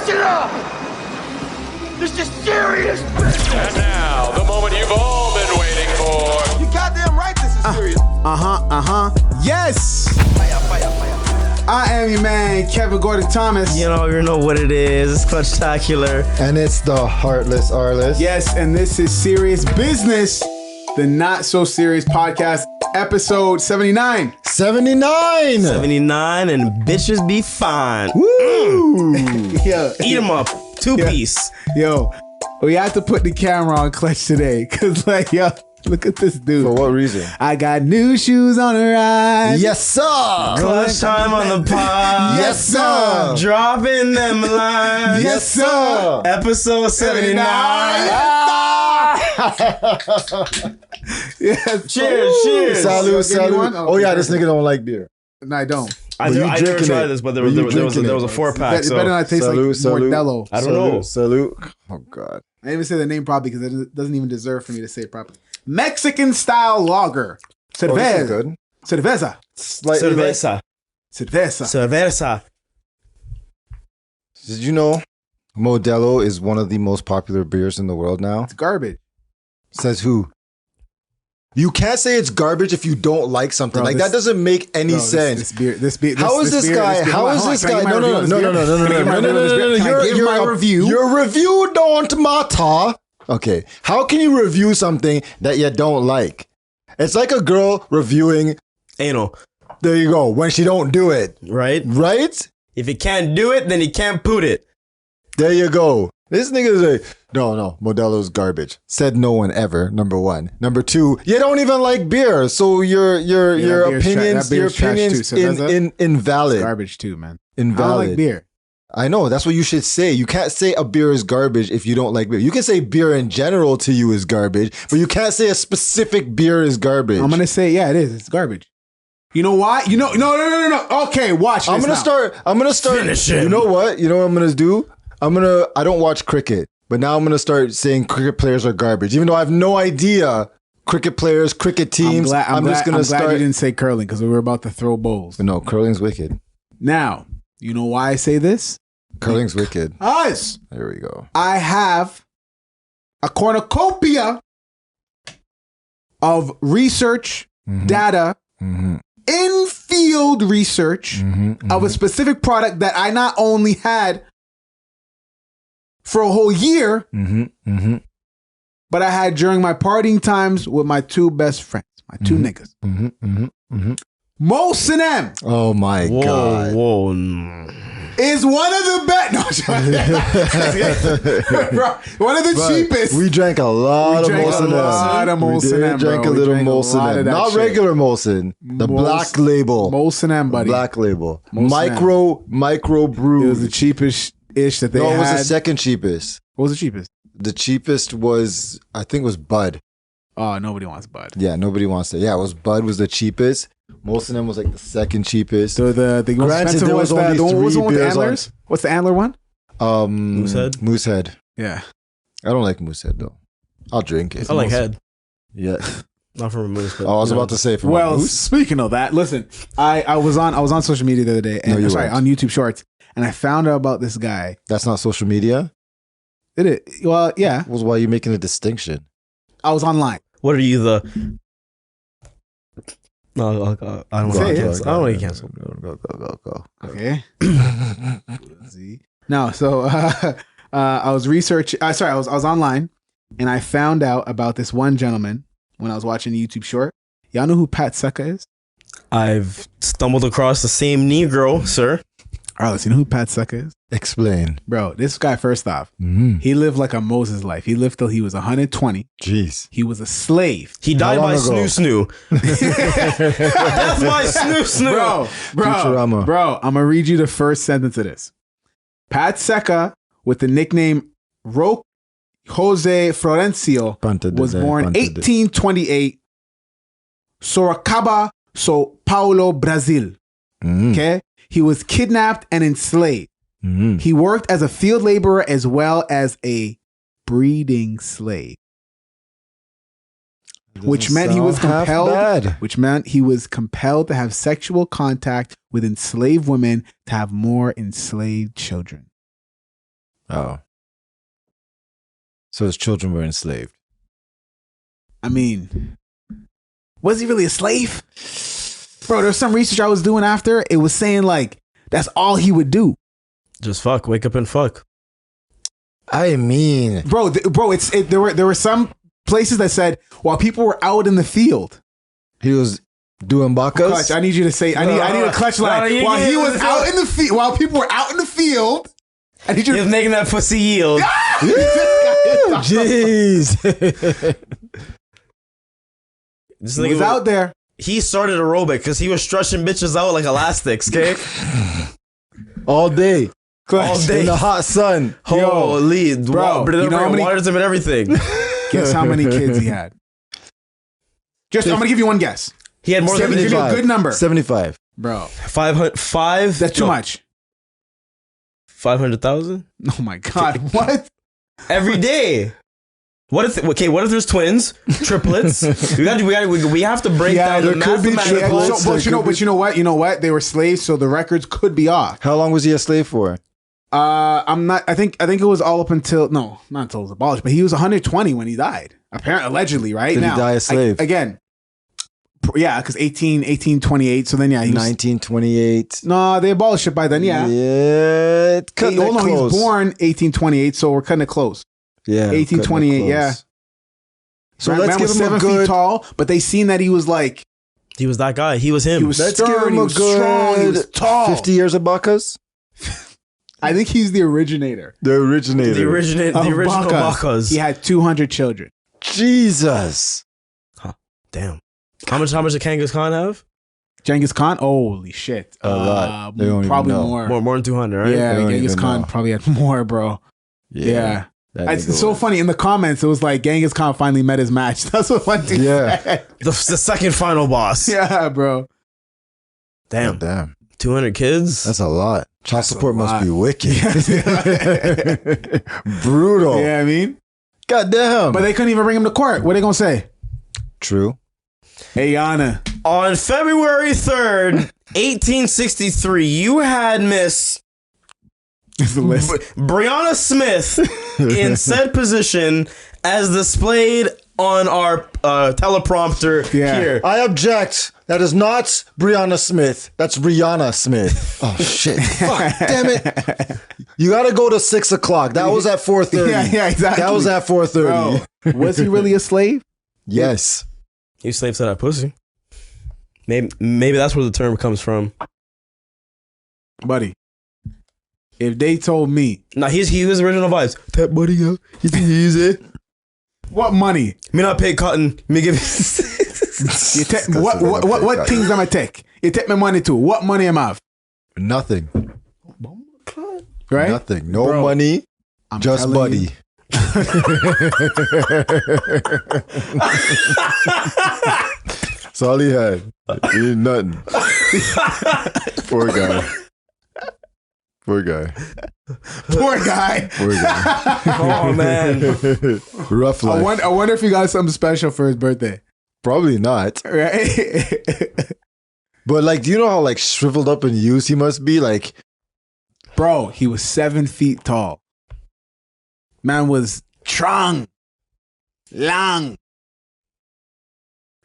Listen up! This is serious business! And now, the moment you've all been waiting for. You goddamn right this is serious. Yes! Fire. I am your man, Kevin Gordon-Thomas. You know what it is. It's Clutch-tacular. And it's the Heartless Arliss. Yes, and this is Serious Business, the Not So Serious Podcast, episode 79. 79! 79 and bitches be fine. Woo! Yeah. Eat them up. Two-piece. Yo, we have to put the camera on Clutch today, because, like, yo, look at this dude. For what reason? I got new shoes on the ride. Yes, sir! Clutch time on the pod. Yes, sir! Dropping them lines. Yes, sir! Episode 79. Yes. Cheers. Salud. Oh, yeah, this nigga don't like beer. No, I don't. I never tried this, but there was a 4-pack. It better not taste like Modelo. I don't know. Salud. Oh, God. I didn't even say the name properly because it doesn't even deserve for me to say it properly. Mexican style lager. Oh, this is good. Cerveza. Slightly Cerveza. Cerveza. Cerveza. Did you know Modelo is one of the most popular beers in the world now? It's garbage. Says who? You can't say it's garbage if you don't like something. Bro, that doesn't make any sense. This beer. How is this guy? No. Your review. Your review don't matter. Okay. How can you review something that you don't like? It's like a girl reviewing Anal. There you go. When she don't do it. Right? Right? If you can't do it, then you can't put it. There you go. This nigga's like, no, Modelo's garbage. Said no one ever, number one. Number two, you don't even like beer, so your opinions invalid. It's garbage too, man. Invalid. I don't like beer. I know, that's what you should say. You can't say a beer is garbage if you don't like beer. You can say beer in general to you is garbage, but you can't say a specific beer is garbage. I'm gonna say, yeah, it is. It's garbage. You know why? No. Okay, watch this. I'm gonna start. Finish him. You know what? You know what I'm gonna do? I don't watch cricket, but now I'm going to start saying cricket players are garbage. Even though I have no idea cricket players, cricket teams, I'm just going to start. I'm glad you didn't say curling because we were about to throw bowls. No, curling's wicked. Now, you know why I say this? Curling's wicked. Us. There we go. I have a cornucopia of research, data, in-field research of a specific product that I not only had for a whole year, but I had during my partying times with my two best friends, my two niggas. Most of them. Oh my God. Whoa. Is one of the best. No, one of the cheapest. We drank a lot of Molson. We drank a little Molson. Not regular Molson. The black label. Molson M, buddy. Black label. Micro brew. It was the cheapest ish that they had. No, it was the second cheapest. What was the cheapest? The cheapest was, I think it was Bud. Oh, nobody wants Bud. Yeah, nobody wants it. Yeah, it was Bud was the cheapest. Molson M was like the second cheapest. So the Granted, there was only three beers on. What's the antler one? Moosehead. Yeah. I don't like Moosehead though. I'll drink it. I like head. Yeah. Not from a moose, but I was about to say from well, a moose. Speaking of that, listen, I was on social media the other day, and on YouTube Shorts, and I found out about this guy. That's not social media? Did it? Well, yeah. Well, why are you making a distinction? I was online. What are you, the... No, I don't want to cancel. I don't want to cancel. Go. Okay. See. No, so I was researching. I was online, and I found out about this one gentleman when I was watching the YouTube short. Y'all know who Pat Seca is? I've stumbled across the same Negro, sir. Arliss, you know who Pat Seca is? Explain. Bro, this guy, first off, he lived like a Moses life. He lived till he was 120. Jeez. He was a slave. He died by snoo. That's my snoo. Bro, I'm going to read you the first sentence of this. Pat Seca, with the nickname Jose Florencio, was born 1828, Sorocaba, Sao Paulo, Brazil. Okay? He was kidnapped and enslaved. He worked as a field laborer as well as a breeding slave. Which meant he was compelled to have sexual contact with enslaved women to have more enslaved children. Oh. So his children were enslaved. I mean, was he really a slave? Bro, there's some research I was doing after. It was saying like that's all he would do. Just fuck. Wake up and fuck. I mean, Bro, there were some places that said while people were out in the field. he was doing bacchus. Clutch, I need you to say. I need a clutch line. While he was out in the field, while people were out in the field, I need you. He was making that pussy yield. Jeez. This He nigga was out there. He started aerobic because he was stretching bitches out like elastics, okay? All day. All day. In the hot sun. Holy, bro, but you know how many- watered him and everything. Guess how many kids he had? I'm gonna give you one guess. He had more than Give me a good number, 75. bro. 500. That's too much. 500,000 Oh my god, what? every day. What if there's twins, triplets? we have to break down the there could be mathematical. triplets. But you know what? They were slaves, so the records could be off. How long was he a slave for? I'm not. I think it was all up until not until it was abolished. But he was 120 when he died. Apparently, allegedly, right? Did now, he die a slave? Yeah, because 1828. So then, yeah, he was 1928. No, they abolished it by then. Yeah, Yeah. Cutting it he was close. born 1828, so we're cutting it close. Yeah. 1828. Yeah. So Man let's give was him a 7 feet good. tall, but they seen that he was like He was that guy. He was him. he was Let's give stern, him he a was strong, he was good tall. 50 years of bacchus. I think he's the originator. The originator. the original Bacchus. Bacchus. He had 200 children. Jesus. Damn. How much did Genghis Khan have? Genghis Khan, holy shit, A lot. They don't even probably know. more. Than 200, right? Yeah, They don't Genghis even Khan know. probably had more, bro. Yeah. That It's nigga so was- funny. In the comments, it was like Genghis Khan finally met his match. That's what one dude Yeah. said. The second final boss. Yeah, bro. Damn. Damn. 200 kids? That's a lot. Child support must lot. be wicked. Brutal. Yeah, I mean, God damn. but they couldn't even bring him to court. What are they gonna say? True. Hey, Yana. On February 3rd, 1863, you had Miss It's the list. Brianna Smith in said position as displayed on our teleprompter Yeah. here. I object. That is not Brianna Smith. That's Rihanna Smith. Oh shit! Fuck! Damn it! You got to go to 6 o'clock. That was at 4:30. Yeah, exactly. That was at 4:30. Bro, was he really a slave? Yes. You slave to that pussy. Maybe that's where the term comes from. Buddy, if they told me Nah, he was original vibes. Tap money out. You can use it. what money, Me not pay cotton. Me give you what things am I take? You take my money too. What money am I have? Nothing. Right? Nothing. No Bro, money. I'm Just telling buddy. you. That's all he had. He had nothing. Poor guy. Poor guy. Poor guy. Poor guy. Oh man. Rough life. I wonder if he got something special for his birthday. Probably not. Right? But like, do you know how like shriveled up and used he must be? Like, Bro, he was 7 feet tall. Man was strong, long.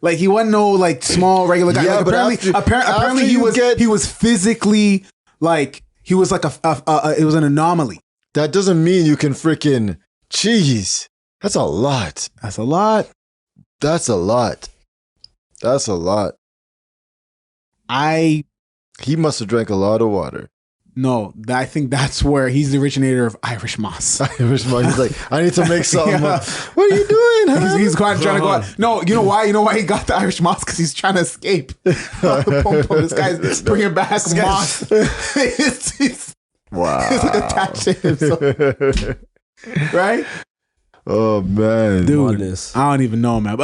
Like he wasn't no like small regular guy. Yeah, like, but apparently after he was physically like he was like it was an anomaly. that doesn't mean you can freaking cheese. That's a lot. That's a lot. That's a lot. That's a lot. He must have drank a lot of water. I think that's where he's the originator of Irish moss. He's like, I need to make something. Yeah. What are you doing? Huh? He's trying to go out. No, you know why? You know why he got the Irish moss? Because he's trying to escape. This guy's bringing back moss. Wow. He's like attached to himself. Right? Oh man, Dude, Madness. I don't even know, man. It's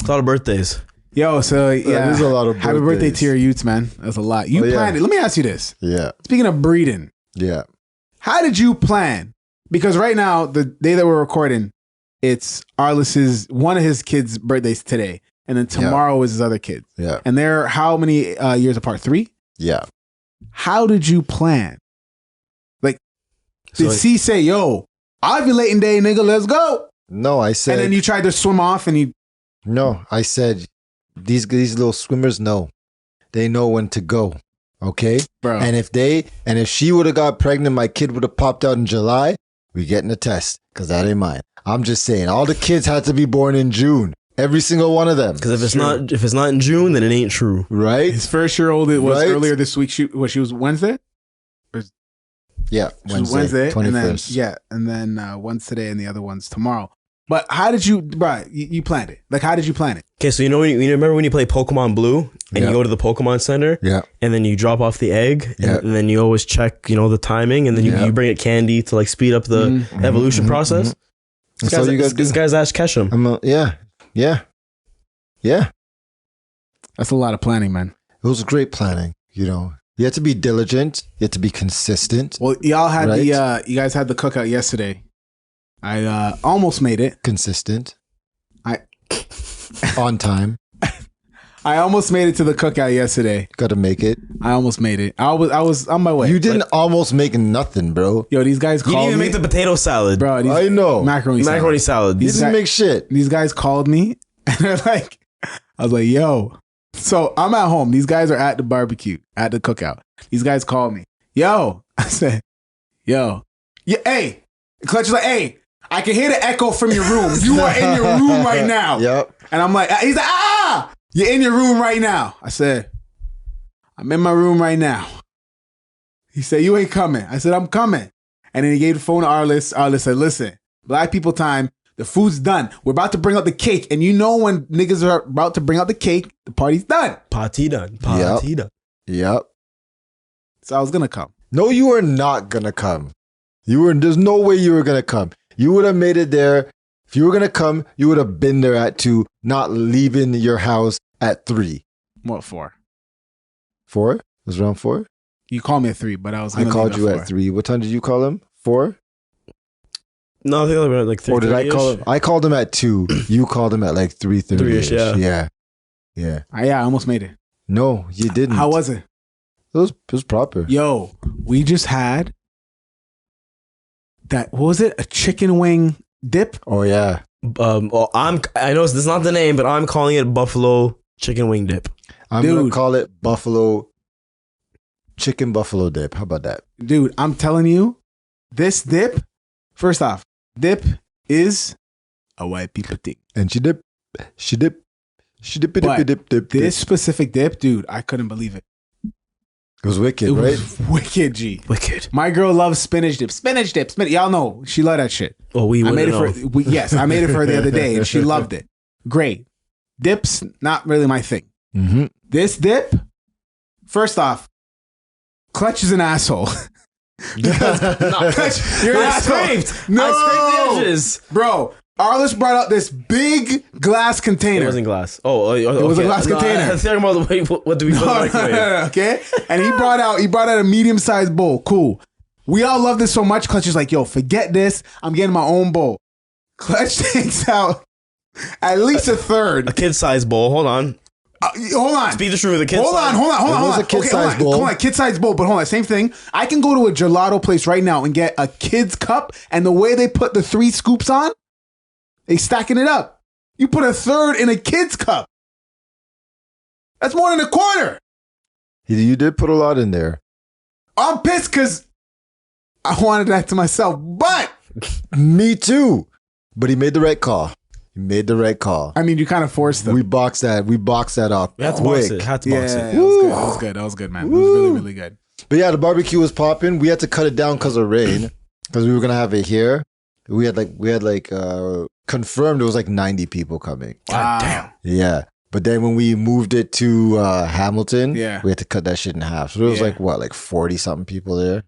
a lot of birthdays. Yo, so yeah, there's a lot of happy birthday birthdays. to your youths, man. That's a lot. You Oh, yeah. planned it. Let me ask you this. Yeah, Speaking of breeding, yeah. how did you plan? Because right now, the day that we're recording, it's Arliss's one of his kids' birthdays today, and then tomorrow is his other kid. Yeah, And they're how many years apart? 3? yeah. How did you plan? Did C say, yo, ovulating day, nigga, let's go? No, I said. And then you tried to swim off and you. No, I said, these little swimmers know. They know when to go. Okay? Bro. And if she would have got pregnant, my kid would have popped out in July, we getting a test. Because that ain't mine. I'm just saying, all the kids had to be born in June. Every single one of them. Because if it's not in June, then it ain't true. Right? His first year old, it was earlier this week. She was Wednesday? Yeah, Wednesday 21st. And then one's today and the other one's tomorrow. But how did you, bro, you planned it. Like, how did you plan it? Okay, so you remember when you play Pokemon Blue and you go to the Pokemon Center? Yeah. And then you drop off the egg and then you always check, the timing and then you bring it candy to like speed up the evolution process. This guy's Ash Ketchum. Yeah. That's a lot of planning, man. It was great planning, You had to be diligent. You had to be consistent. Well, y'all had you guys had the cookout yesterday. I almost made it. Consistent. On time. I almost made it to the cookout yesterday. Got to make it. I almost made it. I was on my way. You didn't almost make nothing, bro. Yo, these guys called me. You didn't even make the potato salad. Bro, I know. Macaroni salad. You didn't make shit. These guys called me and they're like, I was like, yo. So I'm at home. These guys are at the barbecue, at the cookout. These guys called me. Yo. I said, yo. Yeah, hey. Clutch is like, hey, I can hear the echo from your room. You are in your room right now. Yep. And I'm like, he's like, you're in your room right now. I said, I'm in my room right now. He said, you ain't coming. I said, I'm coming. And then he gave the phone to Arliss. Arliss said, listen, black people time, the food's done. We're about to bring out the cake. And you know when niggas are about to bring out the cake, the party's done. Party done. Yep. So I was going to come. No, you were not going to come. There's no way you were going to come. You would have made it there. If you were going to come, you would have been there at 2, not leaving your house at 3. What, 4? 4? It was around 4? You called me at 3, but I called you at 3. What time did you call him? 4? No, I think around like 3:30. Or did I call him? I called him at 2. You called him at like 3:30. 3ish, yeah. I almost made it. No, you didn't. How was it? It was proper. Yo, we just had that, what was it? A chicken wing dip? Oh yeah. I know this is not the name, but I'm calling it buffalo chicken wing dip. I'm gonna call it chicken buffalo dip. How about that? Dude, I'm telling you, this dip, first off, dip is a white people thing. And she dip. This specific dip, dude, I couldn't believe it. It was wicked, it right? Was wicked, G. Wicked. My girl loves spinach dip. Spinach dip. Y'all know she loved that shit. Oh, I made it for her the other day, and she loved it. Great. Dips, not really my thing. Mm-hmm. This dip, first off, Clutch is an asshole. Clutch, you're an asshole. I scraped the edges, bro. Arliss brought out this big glass container. It wasn't glass. It was a glass container. I was talking about what do we put in the microwave? Okay. And he brought out a medium-sized bowl. Cool. We all love this so much. Clutch is like, yo, forget this. I'm getting my own bowl. Clutch takes out at least a third. A kid-sized bowl. Hold on. Hold on. Speak the truth. Hold on. It was a kid-sized bowl. Hold on. Kid-sized bowl. But hold on. Same thing. I can go to a gelato place right now and get a kid's cup. And the way they put the 3 scoops on, they stacking it up. You put a third in a kid's cup. That's more than a quarter. You did put a lot in there. I'm pissed because I wanted that to myself. But me too. But he made the right call. I mean, you kind of forced them. We boxed that up. We had to box it. That was good, man. It was really, really good. But yeah, the barbecue was popping. We had to cut it down because of rain. Because we were gonna have it here. We had confirmed it was like 90 people coming. God damn. Yeah. But then when we moved it to Hamilton, we had to cut that shit in half. So there was like 40 something people there.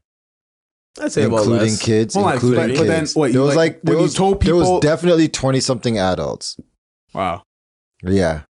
I'd say about less. Kids, but then what? There was definitely 20 something adults. Wow. Yeah.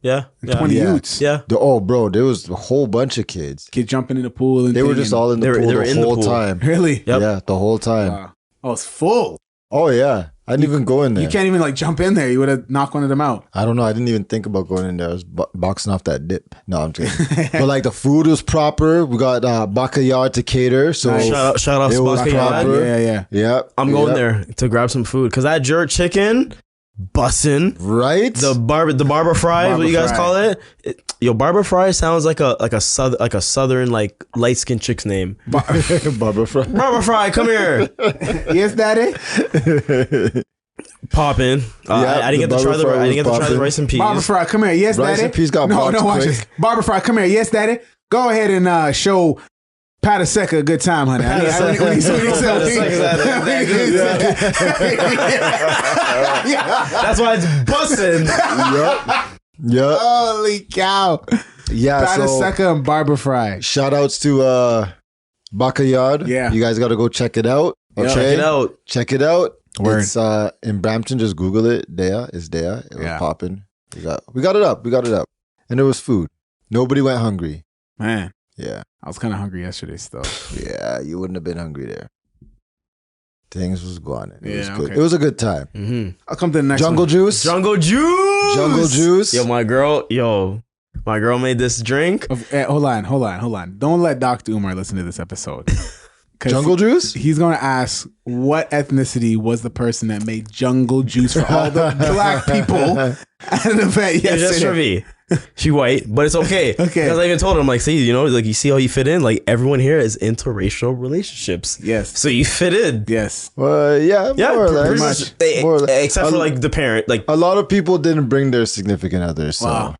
Yeah. 20 youths. Yeah. Bro, there was a whole bunch of kids. Kids jumping in the pool. They were just all in the pool the whole time. Really? Yep. Yeah, the whole time. Wow. Oh, it's full. Oh, yeah. I didn't even go in there. You can't even like jump in there. You would have knocked one of them out. I don't know. I didn't even think about going in there. I was boxing off that dip. No, I'm kidding. But like the food was proper. We got backyard to cater. So nice. shout out to Backyard. Yeah. I'm going there to grab some food because that jerk chicken, bussin'. Right. The barber fry, what you guys call it? Barber fry sounds like a southern like light skinned chick's name. Barber fry. Barber fry, come here. Yes, daddy. Poppin'. I didn't get to try the rice and peas. Barber fry, come here. Yes, rice daddy. Rice and peas got watch this. Barber fry, come here. Yes, daddy. Go ahead and show Pat Seca a good time, honey. That's why it's bussin'. Yep. Holy cow. Yeah. Pat Seca and Barber Fry. Shout outs to Backyard. Yeah. You guys got to go check it out. Okay. Check it out. Word. It's in Brampton. Just Google it. It's there. It was popping. We got it up. And there was food. Nobody went hungry. Man. Yeah. I was kind of hungry yesterday still. Yeah, you wouldn't have been hungry there. Things was going. It was good. Okay. It was a good time. Mm-hmm. I'll come to the next Jungle one. Juice. Jungle Juice. Yo, my girl made this drink. Hold on. Don't let Dr. Umar listen to this episode. Jungle Juice? He's going to ask what ethnicity was the person that made Jungle Juice for all the black people at an event yesterday. Just for me. She white, but it's okay. Okay. Because I even told her, I'm like, see, like you see how you fit in? Like everyone here is interracial relationships. Yes. So you fit in. Yes. Yeah, more or less. More or less. Except for like the parent. Like a lot of people didn't bring their significant others. So. Wow.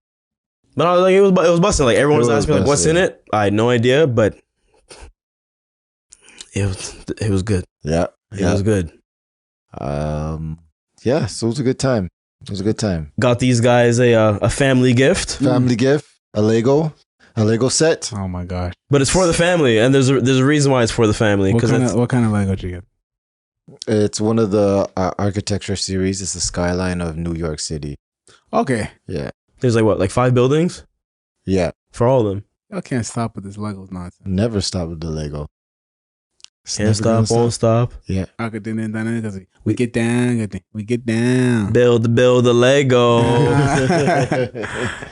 But I was like, it was busting. Like everyone was asking me like, what's in it? I had no idea, but it was good. Yeah. It was good. Yeah, so it was a good time. Got these guys a family gift. A Lego set. Oh my gosh! But it's for the family, and there's a reason why it's for the family. What kind of Lego did you get? It's one of the architecture series. It's the skyline of New York City. Okay. Yeah. There's like 5 buildings. Yeah. For all of them. Y'all can't stop with this Lego nonsense. Never stop with the Lego. Can't stop, won't stop. Yeah. We get down. Build the Lego.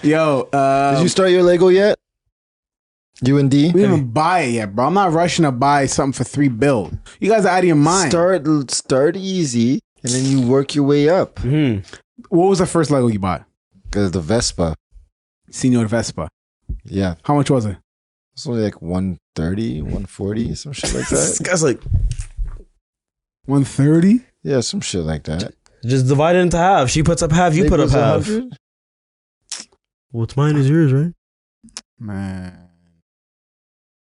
Yo, did you start your Lego yet? You and D? We didn't even buy it yet, bro. I'm not rushing to buy something for 3 build. You guys are out of your mind. Start easy, and then you work your way up. Mm-hmm. What was the first Lego you bought? Because the Vespa. Senior Vespa. Yeah. How much was it? It's only like 130, 140, some shit like that. This guy's like 130? Yeah, some shit like that. Just divide it into half. She puts up half, you put up half. 100? What's mine is yours, right? Man.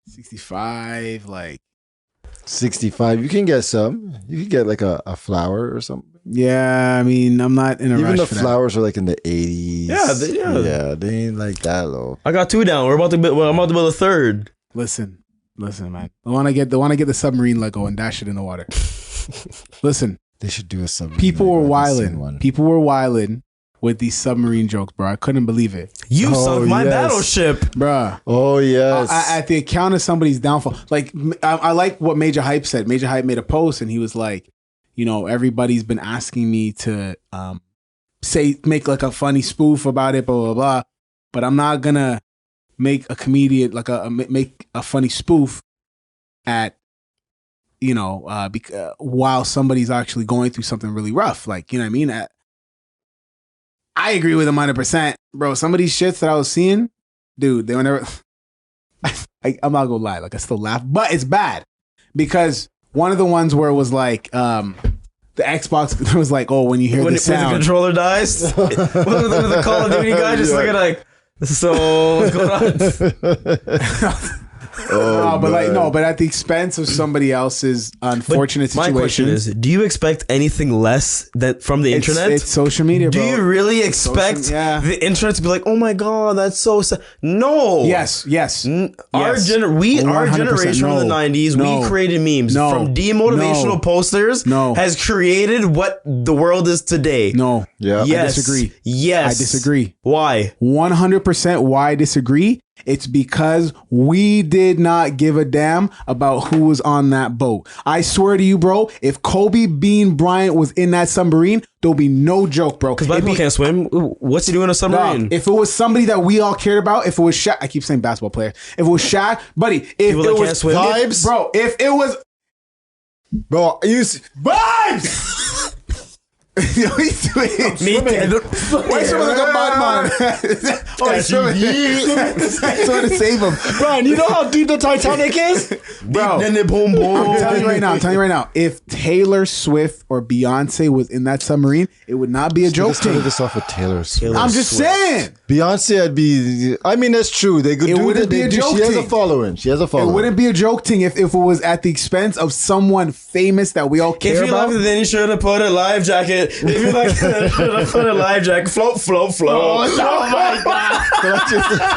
65, like 65. You can get some. You can get like a flower or something. Yeah, I mean, I'm not in a rush. Even the flowers are like in the 80s. Yeah, they ain't like that low. I got 2 down. I'm about to build a third. Listen, man. I want to get the submarine Lego and dash it in the water. Listen, they should do a submarine. People were wilding with these submarine jokes, bro. I couldn't believe it. You sunk my battleship, bro. Oh yes. At the account of somebody's downfall, like I like what Major Hype said. Major Hype made a post and he was like, everybody's been asking me to make like a funny spoof about it, blah blah blah. But I'm not gonna make a comedian make a funny spoof at while somebody's actually going through something really rough. Like, you know what I mean? I agree with him 100%, bro. Some of these shits that I was seeing, dude, they were never. I'm not gonna lie, like I still laugh, but it's bad because. One of the ones where it was like the Xbox was like, oh, when you hear the sound, when the controller dies, with the Call of Duty guy just looking like, so what's going on? But at the expense of somebody else's unfortunate situation. My question is, do you expect anything less from the internet? It's social media, bro. Do you really expect the internet to be like, oh my God, that's so sad? No. Yes. Our generation from the 90s, we created memes. From demotivational posters has created what the world is today. No. Yeah. Yes. I disagree. Yes. I disagree. Why? 100% why I disagree It's because we did not give a damn about who was on that boat. I swear to you, bro, if Kobe Bean Bryant was in that submarine, there'll be no joke, bro. Because black people can't swim. What's he doing in a submarine? Dog, if it was somebody that we all cared about, if it was Shaq, I keep saying basketball player. If it was Shaq, buddy, if people it that was can't swim. Vibes, bro, if it was bro, vibes. Yo, he's doing it. Why is someone like a bad man? Oh, he's swimming. Trying to save him. Brian, you know how deep the Titanic is? Bro, then it boom boom. I'm telling you right now, if Taylor Swift or Beyonce was in that submarine, it would not be a joke. Let's start this off with Taylor Swift. I'm just saying. Beyonce, I'd be. I mean, that's true. They could It do wouldn't be a joke She has a thing. following. She has a following. It wouldn't be a joke thing if it was at the expense of someone famous that we all care If you about. like it, then you should have put a life jacket. If you like it, then you should have put a life jacket. Float, float, float. Oh my God.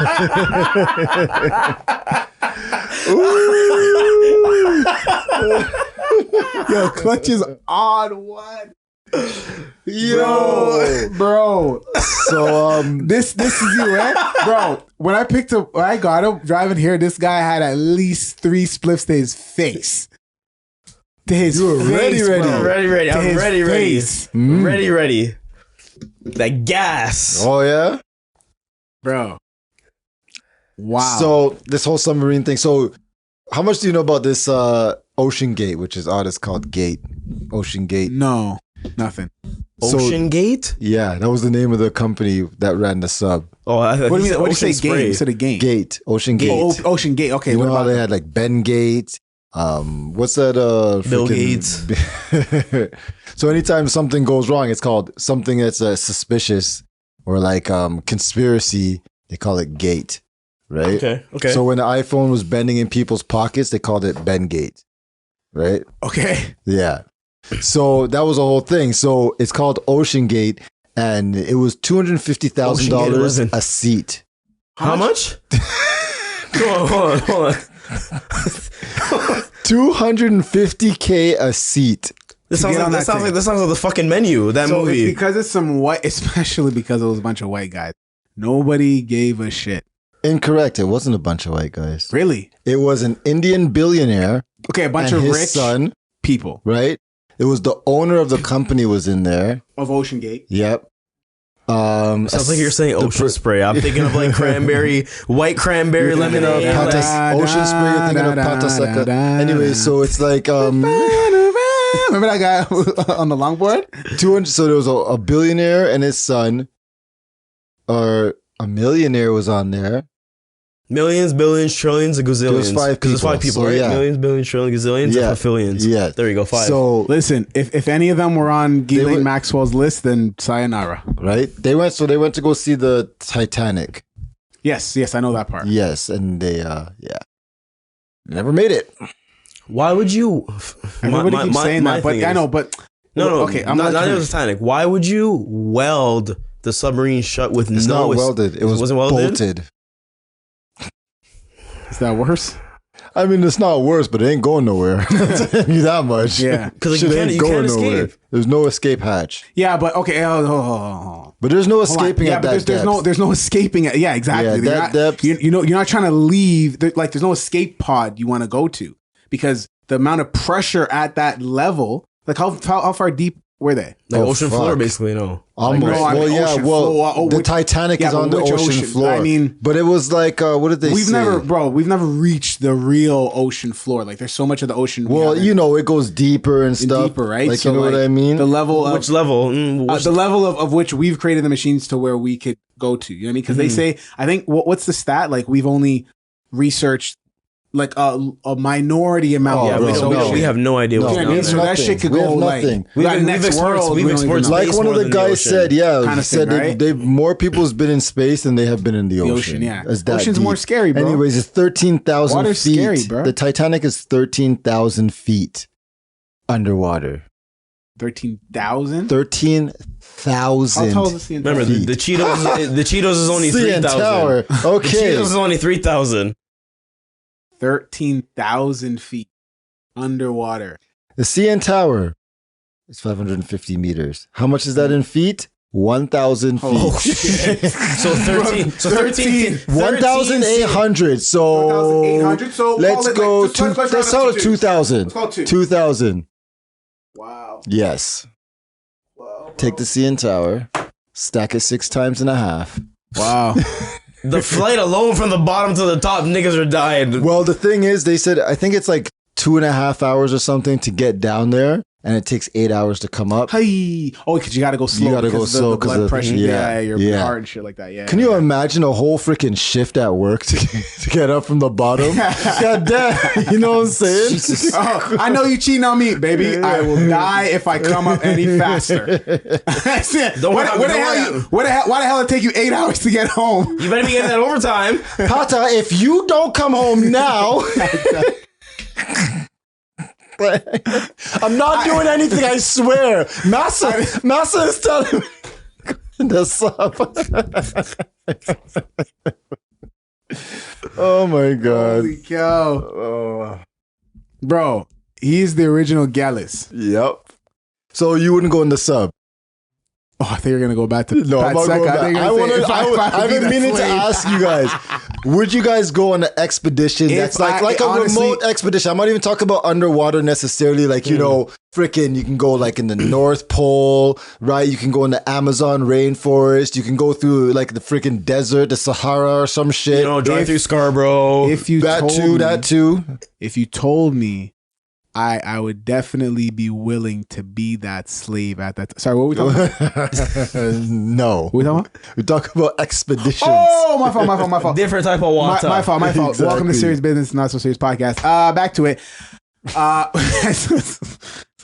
Yo, Clutch is on one. Yo, bro. So This is you, right? Bro, when I got him driving here, this guy had at least 3 spliffs to his face. To his You were face, ready. bro. Ready. To I'm his ready. face. Ready. That gas. oh yeah. Bro. Wow. So this whole submarine thing. So how much do you know about this Oceangate, which is artist called Gate? Oceangate. No, nothing. Oceangate? Yeah, that was the name of the company that ran the sub. Oh, What do you mean? What do you say? Oceanspray. Game instead of game? Gate. Oceangate. Oh, Ocean Gate. Okay. You What know how about they that? had like Ben Gate? What's that? Bill Gates. So anytime something goes wrong, it's called something that's suspicious or like conspiracy. They call it Gate, right? Okay. So when the iPhone was bending in people's pockets, they called it Ben Gate, right? Okay. Yeah. So that was a whole thing. So it's called Oceangate, and it was $250,000 a seat. How much? Hold on. $250K a seat. This sounds get on like that the fucking menu. That So movie. it's because it's some white, especially because it was a bunch of white guys. Nobody gave a shit. Incorrect. It wasn't a bunch of white guys. Really? It was an Indian billionaire. Okay, a bunch and of his rich son, people right? It was the owner of the company was in there. of Ocean Gate. Yep. Sounds like you're saying Oceanspray. I'm thinking of like cranberry, white cranberry lemonade. Oceanspray, you're thinking of Pata Seca. Anyway, so it's like Remember that guy on the longboard? 200. So there was a billionaire and his son, or a millionaire was on there. Millions, billions, trillions, and gazillions. There's 5 Because there's 5 people, so right? yeah. Millions, billions, trillions, gazillions, Yeah. and fulfillions. Yeah. There you go, 5. So Listen, if any of them were on Ghislaine were- Maxwell's list, then sayonara. right, they went to go see the Titanic. Yes, I know that part. Yes, and they never made it. Why would you? Everybody keeps saying that, but I know, but No. Okay, I'm not not the Titanic. Why would you weld the submarine shut with It's no? not welded. It was wasn't welded? bolted. Is that worse? I mean, it's not worse, but it ain't going nowhere. I'll tell you that much. Yeah. Because like, Shit you can't escape. There's no escape hatch. Yeah, but okay. Hold on. But there's no Hold on. escaping Yeah, at but that depth. there's no escaping it. Yeah, exactly. Yeah, You're that not- depth- You know, you're not trying to leave. There's no escape pod you want to go to because the amount of pressure at that level. Like how far deep were they? Like Oh, ocean floor, fuck. basically. No. Almost. no, I mean, well, yeah. ocean Well, floor. Oh, the which- Titanic yeah, is but on the which ocean ocean? floor. I mean- but it was like, what did they say? We've never reached the real ocean floor. Like there's so much of the ocean. Well, you know, it goes deeper and stuff. deeper, right? Like, So, you know what I mean? The level of Which level? the level of which we've created the machines to where we could go to. You know what I mean? Because they say, I think what's the stat? Like we've only researched like a minority amount. Oh, of bro, this so ocean. we have no idea No, what's You know what I going mean? on So there. that shit could We go have like nothing. we got We've next explored- world. we've we don't even explored know. like space one of more the than the guys ocean. said, yeah, Kinda he said thing, right? they've more people's been in space than they have been in the The ocean. ocean, yeah. It's that Ocean's deep. more scary, bro. Anyways, it's 13,000 Water's feet. scary, bro. The Titanic is 13,000 feet underwater. 13,000. 13,000. How tall is the CN Tower? Remember, the Cheetos. The Cheetos is only CN 3,000. Tower. The Okay. Cheetos is only 3,000. 13,000 feet underwater. The CN Tower is 550 meters. How much is that in feet? 1,000 feet. Oh, shit. So 13. So 13. 1,800. So 1,800. So let's go like, to let's call it 2,000. Let's call it 2,000. Wow. Yes. Wow. Take the CN Tower, stack it 6 times and a half. Wow. The flight alone from the bottom to the top, niggas are dying. Well, the thing is, they said I think it's like 2.5 hours or something to get down there. And it takes 8 hours to come up. Hey, because you got to go slow. You got to go slow because the blood pressure, your heart and shit like that. Yeah. Can you imagine a whole freaking shift at work to get up from the bottom? God damn, you know what I'm saying? Oh, I know you cheating on me, baby. I will die if I come up any faster. That's it. Why the hell it take you 8 hours to get home? You better be getting that overtime, Pata. If you don't come home now. I'm not doing anything, I swear. Massa is telling me the sub. Oh my god. Holy cow. Oh. Bro, he's the original ggas. Yep. So you wouldn't go in the sub? Oh, I think you're gonna go back to no. I'm not Seca. going back. I've been meaning to ask you guys. Would you guys go on an expedition that's like a remote expedition? I'm not even talking about underwater necessarily. Like you know, freaking, you can go like in the North Pole, right? You can go in the Amazon rainforest. You can go through like the freaking desert, the Sahara, or some shit. You know, drive through Scarborough. If you that too. If you told me. I would definitely be willing to be that slave at that time. Sorry, what were we talking about? No. What were we talking about? We talk about expeditions. Oh, my fault. Different type of water. My fault. Exactly. Welcome to Serious Business, Not So Serious Podcast. Back to it.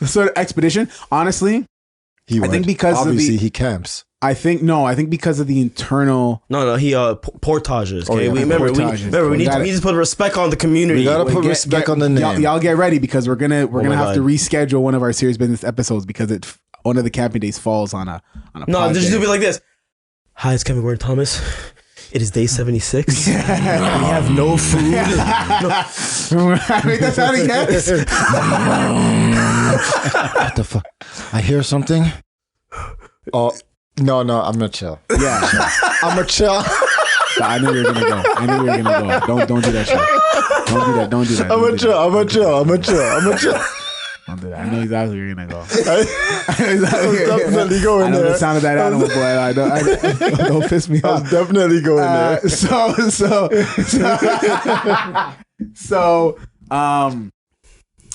Sort of expedition. Honestly, I think because obviously he camps. I think because of the internal. No, he portages. Okay, we need to put respect on the community. We gotta put respect on the name. Y'all get ready because we're gonna have to reschedule one of our Serious Business episodes because one of the camping days falls on a. No, just do it like this. Hi, it's Kevin Gordon Thomas. It is day 76. We have no food. Wait, that's how he gets. What the fuck? I hear something. Oh. No, I'm gonna chill. Yeah, I'm gonna chill. I knew you were gonna go. Don't do that shit. Don't do that. I'm gonna chill. Don't do that. I know exactly where you're gonna go. I was definitely going there. I know the sound of that animal, boy. Don't piss me off. I was definitely going there.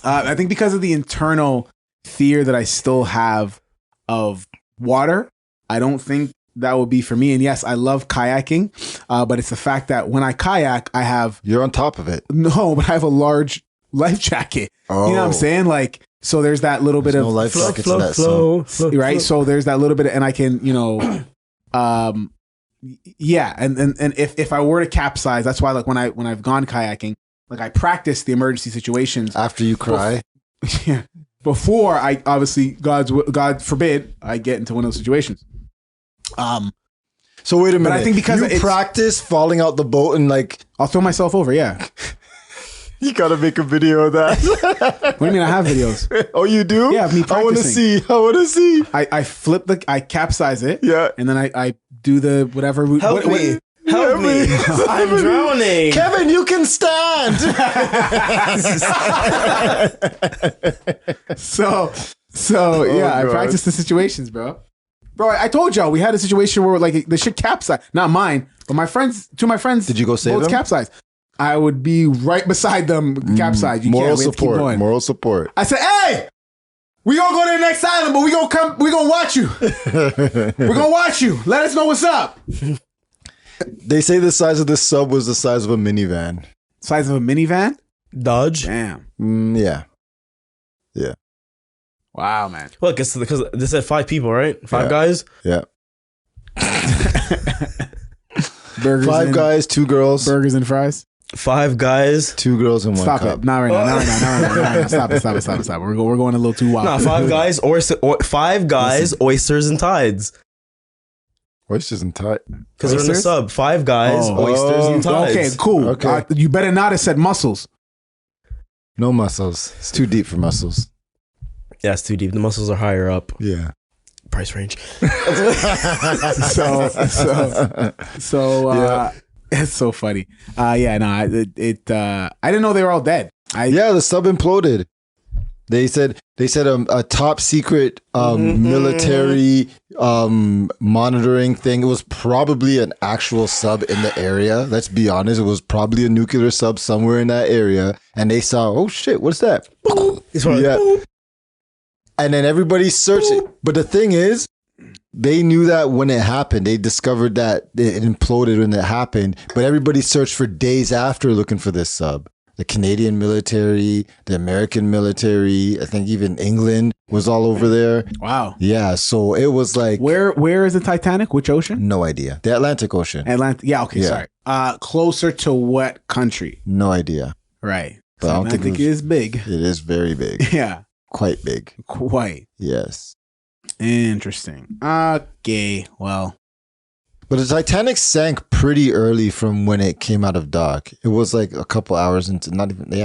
I think because of the internal fear that I still have of water, I don't think that would be for me. And yes, I love kayaking, but it's the fact that when I kayak, I have... You're on top of it. No, but I have a large life jacket. Oh. You know what I'm saysaying? Like, so there's that little bit of... No life jackets in that song. Right? So there's that little bit of... And I can, yeah. And if I were to capsize, that's why like when I've gone kayaking, like I practice the emergency situations. After you cry? Yeah. Before I obviously, God forbid, I get into one of those situations. So wait a minute. But I think because you practice falling out the boat and like I'll throw myself over. Yeah. You gotta make a video of that. What do you mean? I have videos. Oh, you do? Yeah, me practicing. I want to see. I capsize it. Yeah. And then I do the whatever. Help me. I'm drowning. Kevin, you can stand. So yeah, I practice the situations, bro. Bro, I told y'all we had a situation where like the shit capsized. Not mine, but two of my friends. Did you go save them? Capsized. I would be right beside them capsized. You moral can't. support. Moral support. I said, hey, we gonna go to the next island, but we gonna watch you. We're gonna watch you. Let us know what's up. They say the size of this sub was the size of a minivan. Size of a minivan? Dodge? Damn. Yeah. Wow, man. Well, because they said 5 people, right? 5 guys? Yeah. Burgers 5 guys, 2 girls. Burgers and fries? 5 guys. 2 girls and 1 cup. Stop it. Not right now. Stop it. We're going a little too wild. Nah, 5 guys, 5 guys, oysters and tides. Oysters and tides? Because they're in the sub. 5 guys, oysters and tides. Okay, cool. Okay. You better not have said mussels. No mussels. It's too deep for mussels. Yeah, it's too deep. The mussels are higher up. Yeah. price range. It's so funny. I didn't know they were all dead. The sub imploded. They said a top secret military monitoring thing. It was probably an actual sub in the area. Let's be honest. It was probably a nuclear sub somewhere in that area. And they saw, oh shit, what's that? And then everybody searched it. But the thing is, they knew that when it happened. They discovered that it imploded when it happened. But everybody searched for days after looking for this sub. The Canadian military, the American military, I think even England was all over there. Wow. Yeah, so it was like... Where is the Titanic? Which ocean? No idea. The Atlantic Ocean. Yeah, okay, sorry. Closer to what country? No idea. Right. But I don't think it is big. It is very big. Yeah. Quite big. Quite. Yes. Interesting. Okay, well... But the Titanic sank pretty early from when it came out of dock. It was like a couple hours into, it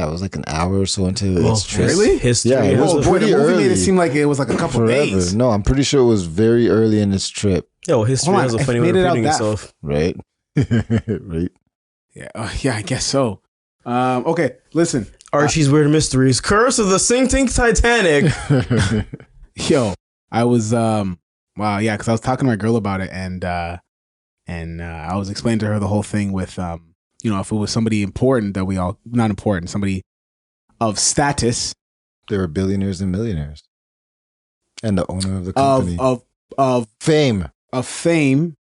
was like an hour or so into its trip. Really? History. Yeah, it was pretty the movie early. Made it seem like it was like a couple days. No, I'm pretty sure it was very early in its trip. Yo, history has a funny way of repeating itself. Right? Right? Yeah, I guess so. Okay, listen. Archie's Weird Mysteries. Curse of the Sinking Titanic. Yo, I was, because I was talking to my girl about it and I was explaining to her the whole thing with, if it was somebody important that not important, somebody of status. They were billionaires and millionaires. And the owner of the company. Of fame. Of fame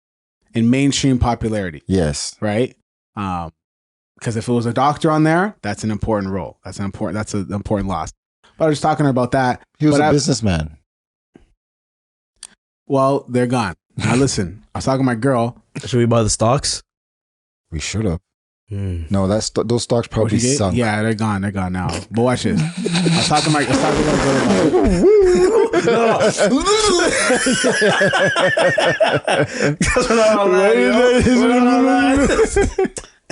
and mainstream popularity. Yes. Right? Because if it was a doctor on there, that's an important role. That's an important loss. But I was talking to her about that. He was a businessman. Well, they're gone. Now listen, I was talking to my girl. Should we buy the stocks? We should have. No, those stocks probably sunk. Yeah, they're gone. They're gone now. But watch this. I was talking to my girl.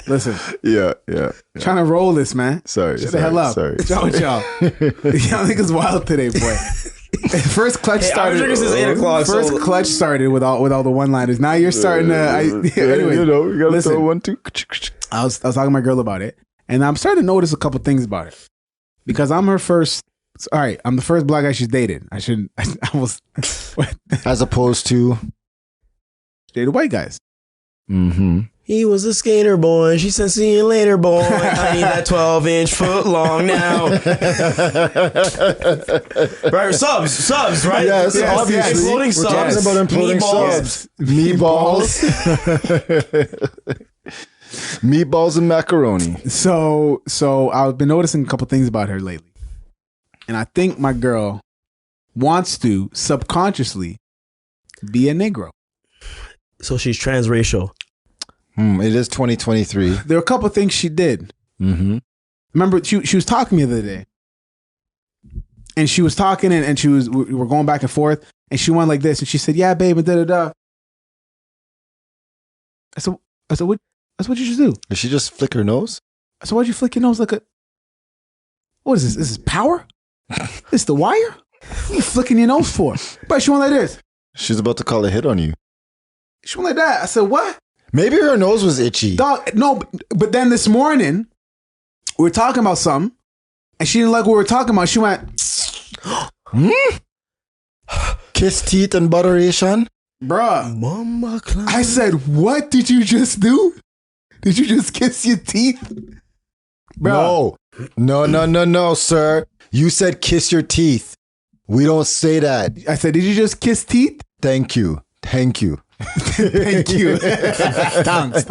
Listen. Yeah. Trying to roll this, man. Sorry. Shut the hell up. Sorry. Y'all niggas wild today, boy. First Clutch started. First Clutch started with all the one-liners. Now you're starting to. Anyway, you gotta throw one too. I was talking to my girl about it, and I'm starting to notice a couple things about it because I'm her first. All right, I'm the first black guy she's dated. I was as opposed to dated white guys. Mm-hmm. He was a skater boy. She said, "See you later, boy. I need that 12-inch foot long now." Right, subs, right? Yes, obviously. Imploding subs. We're talking about imploding subs. Meatballs. Meatballs and macaroni. So I've been noticing a couple things about her lately, and I think my girl wants to subconsciously be a Negro. So she's transracial. It is 2023. There are a couple of things she did. Mm-hmm. Remember, she was talking to me the other day, and she was talking, and we were going back and forth, and she went like this, and she said, "Yeah, babe," and da da da. I said, "What? That's what you should do." Did she just flick her nose? I said, "Why'd you flick your nose like a? What is this? This is power? This the wire? What are you flicking your nose for?" But she went like this. She's about to call a hit on you. She went like that. I said, "What?" Maybe her nose was itchy. Dog, no, but then this morning, we were talking about something, and she didn't like what we were talking about. She went, Kiss teeth and butteration? Bruh. Mama I said, what did you just do? Did you just kiss your teeth? Bruh. No, sir. You said kiss your teeth. We don't say that. I said, did you just kiss teeth? Thank you. Thank you. Tongues.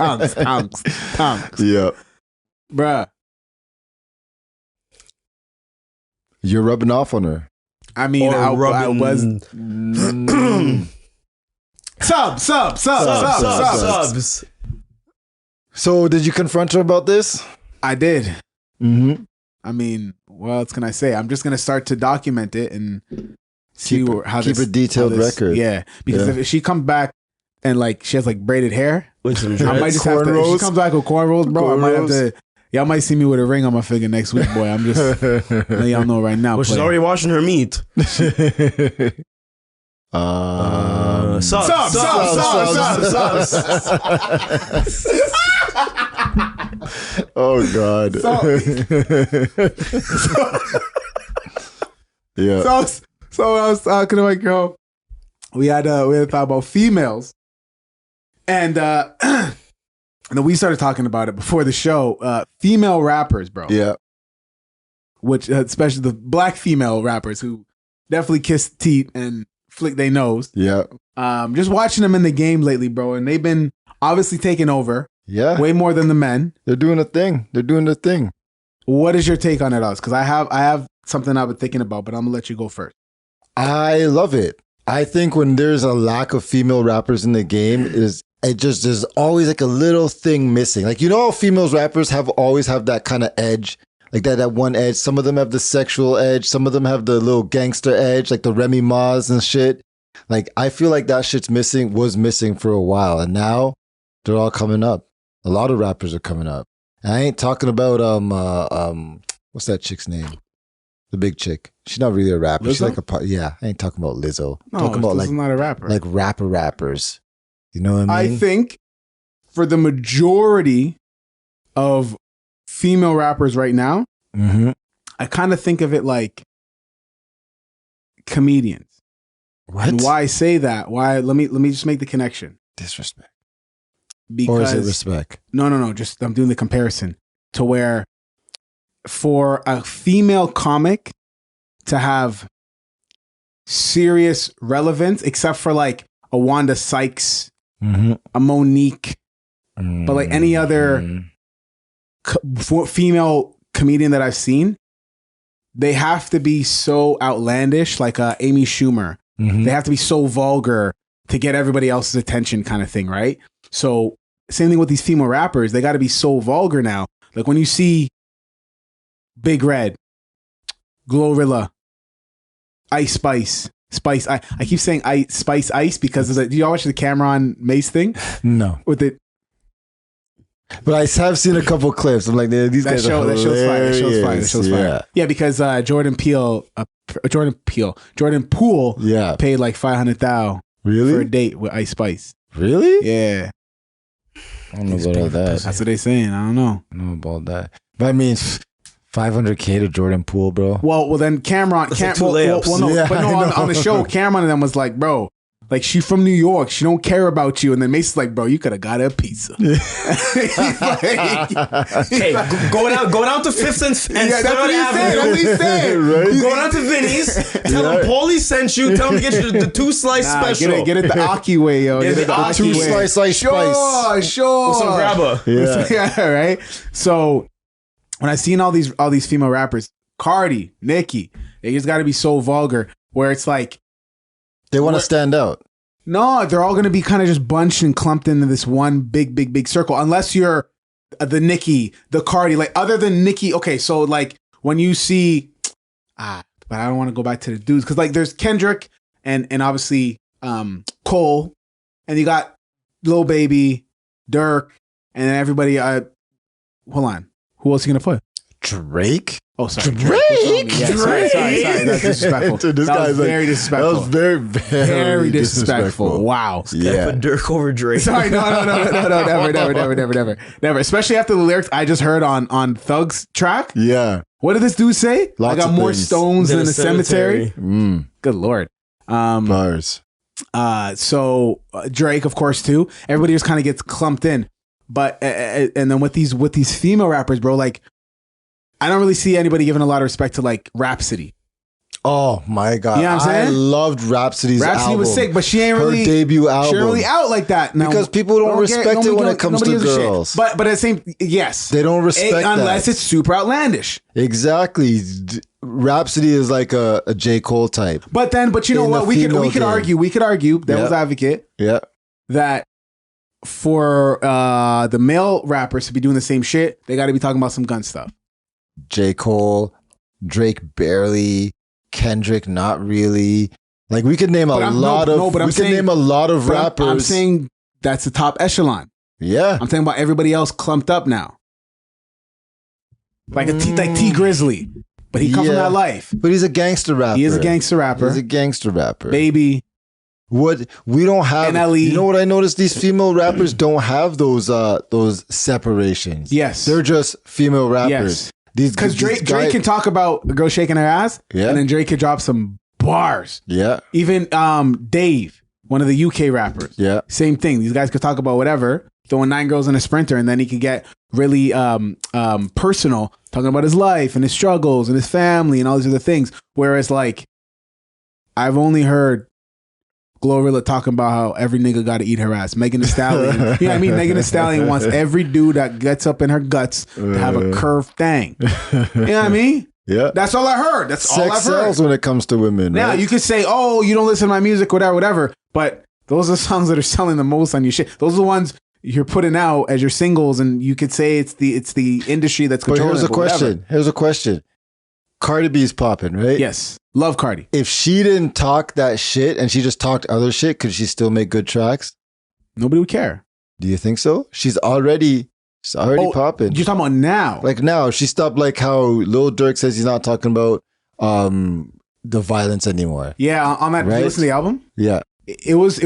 Yeah. Bruh. You're rubbing off on her. I mean, I was... Subs. So did you confront her about this? I did. Mm-hmm. I mean, what else can I say? I'm just going to start to document it and see how keep a detailed record. Yeah. Because if she comes back and like she has like braided hair, with some I might just have to. If she comes back with cornrows, bro, I might have to. Y'all might see me with a ring on my finger next week, boy. I'm just letting y'all know right now. Well, she's already washing her meat. Subs. Oh God. Yeah. So I was talking to my girl. We had to talk about females, and and then we started talking about it before the show. Female rappers, bro. Yeah. Which especially the black female rappers who definitely kiss teeth and flick their nose. Yeah. Just watching them in the game lately, bro, and they've been obviously taking over. Yeah. Way more than the men. They're doing a thing. They're doing their thing. What is your take on it, Arliss? Because I have something I've been thinking about, but I'm gonna let you go first. I love it. I think when there's a lack of female rappers in the game, there's always like a little thing missing. Like, you know how females rappers always have that kind of edge, like that one edge. Some of them have the sexual edge. Some of them have the little gangster edge, like the Remy Ma's and shit. Like, I feel like that shit's was missing for a while, and now they're all coming up. A lot of rappers are coming up. And I ain't talking about what's that chick's name? The big chick. She's not really a rapper. Lizzo? She's like I ain't talking about Lizzo. No, talking about Lizzo's not a rapper. Like rappers. You know what I mean? I think for the majority of female rappers right now, I kind of think of it like comedians. What? And why I say that? Why? Let me just make the connection. Disrespect. Because, or is it respect? No. Just I'm doing the comparison to where for a female comic to have serious relevance, except for like a Wanda Sykes, a Monique, but like any other female comedian that I've seen, they have to be so outlandish, like Amy Schumer. They have to be so vulgar to get everybody else's attention, kind of thing, right? So same thing with these female rappers. They got to be so vulgar now. Like when you see Big Red, Glorilla, Ice Spice. I keep saying Spice Ice because do you all watch the Cameron Mace thing? No. With it. But I have seen a couple clips. I'm like, these guys are hilarious. That show's fire. Yeah, because Jordan Poole paid like $500,000 for a date with Ice Spice. Really? Yeah. I don't know about that. That's what they saying. I don't know. I don't know about that. But I mean, $500K to Jordan Poole, bro. Well, then Cameron. On the show, Cameron and them was like, bro, like she from New York, she don't care about you. And then Mason's like, bro, you could have got her a pizza. Going out to Fifth and that's what he said. Right? Going out to Vinny's, tell him Paulie sent you. Tell him to get you the 2-slice special. Get it the Aki way, yo. Get it the Aki way. 2-slice ice spice. Sure. With some grabber. Yeah. Right. So when I seen all these female rappers, Cardi, Nicki, they just got to be so vulgar where it's like they want to stand out. No, they're all going to be kind of just bunched and clumped into this one big circle. Unless you're the Nicki, the Cardi, like other than Nicki. Okay, so like when you see, but I don't want to go back to the dudes because like there's Kendrick and obviously Cole, and you got Lil Baby, Dirk, and then everybody. Hold on, who else are you gonna put? Drake. Oh, sorry. Drake. Sorry. That's disrespectful. That was very disrespectful. That was very disrespectful. Wow. Yeah. Put Dirk over Drake. Sorry, no, never. Especially after the lyrics I just heard on Thug's track. Yeah. What did this dude say? Lots I got of more things. stones than a cemetery. Good Lord. Bars. So Drake, of course, too. Everybody just kind of gets clumped in. But and then with these female rappers, bro, like I don't really see anybody giving a lot of respect to like Rhapsody. Oh my God. You know what I'm saying? I loved Rhapsody's album. Rhapsody was sick, but she ain't really her debut album. She ain't really out like that now. Because people don't respect it when it comes to girls. But at the same, yes, they don't respect that unless it's super outlandish. Exactly. Rhapsody is like a J. Cole type. But you know what? We could argue devil's advocate. Yeah. That for the male rappers to be doing the same shit, they got to be talking about some gun stuff. J. Cole, Drake barely, Kendrick not really. Like we could name a lot of rappers. I'm saying that's the top echelon. Yeah. I'm talking about everybody else clumped up now. Like T Grizzly. But he comes from that life. But he's a gangster rapper. He is a gangster rapper. He's a gangster rapper. Baby. What we don't have, NLE. You know what I noticed? These female rappers don't have those separations. Yes, they're just female rappers. Yes, because Drake can talk about a girl shaking her ass, and then Drake could drop some bars. Yeah, even Dave, one of the UK rappers. Yeah, same thing. These guys could talk about whatever, throwing 9 girls in a Sprinter, and then he could get really personal, talking about his life and his struggles and his family and all these other things. Whereas like, I've only heard Glorilla talking about how every nigga got to eat her ass. Megan Thee Stallion. You know what I mean? Megan Thee Stallion wants every dude that gets up in her guts to have a curved thing. You know what I mean? Yeah. That's all I heard. That's all I've heard. Sex sells when it comes to women. Now, you could say, oh, you don't listen to my music, whatever. But those are the songs that are selling the most on your shit. Those are the ones you're putting out as your singles, and you could say it's the industry that's controlling it. But here's a question. Cardi B's popping, right? Yes. Love Cardi. If she didn't talk that shit and she just talked other shit, could she still make good tracks? Nobody would care. Do you think so? She's already popping. You're talking about now? Like now, she stopped like how Lil Durk says he's not talking about the violence anymore. Yeah, on that. Right? Did you listen to the album? Yeah. It was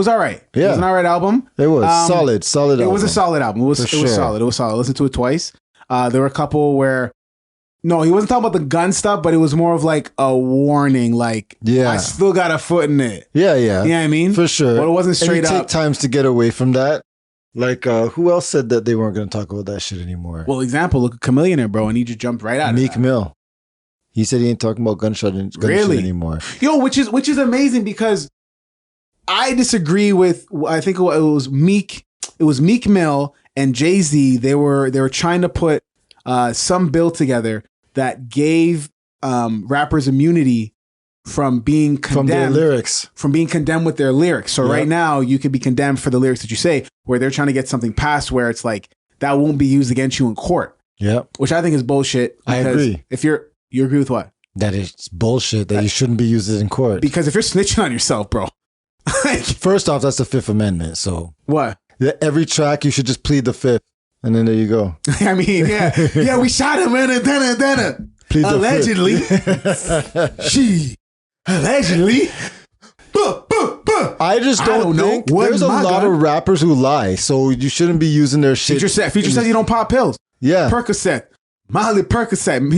all right. Yeah. It was an all right album. It was solid album. It was a solid album. It was solid. It was solid. I listened to it twice. There were a couple where no, he wasn't talking about the gun stuff, but it was more of like a warning, like, I still got a foot in it. Yeah. You know what I mean? For sure. But it wasn't straight up. Take times to get away from that. Like, who else said that they weren't going to talk about that shit anymore? Well, example, look at Chameleonaire, bro, and he just jumped right out Meek Mill. He said he ain't talking about gunshot shit anymore. Yo, which is amazing because I disagree with, I think it was Meek Mill and Jay-Z. They were trying to put some bill together that gave rappers immunity from being condemned from their lyrics, from being condemned with their lyrics. So right now you could be condemned for the lyrics that you say, where they're trying to get something passed where it's like that won't be used against you in court. Yeah, which I think is bullshit. I agree. If you agree with what? That is bullshit. That you shouldn't be used in court. Because if you're snitching on yourself, bro. First off, that's the Fifth Amendment. So what? Every track you should just plead the Fifth. And then there you go. I mean, yeah, we shot him in a allegedly. Allegedly. I just don't think there's a lot of rappers who lie, so you shouldn't be using their shit. Future says you don't pop pills. Yeah. Percocet. Molly Percocet.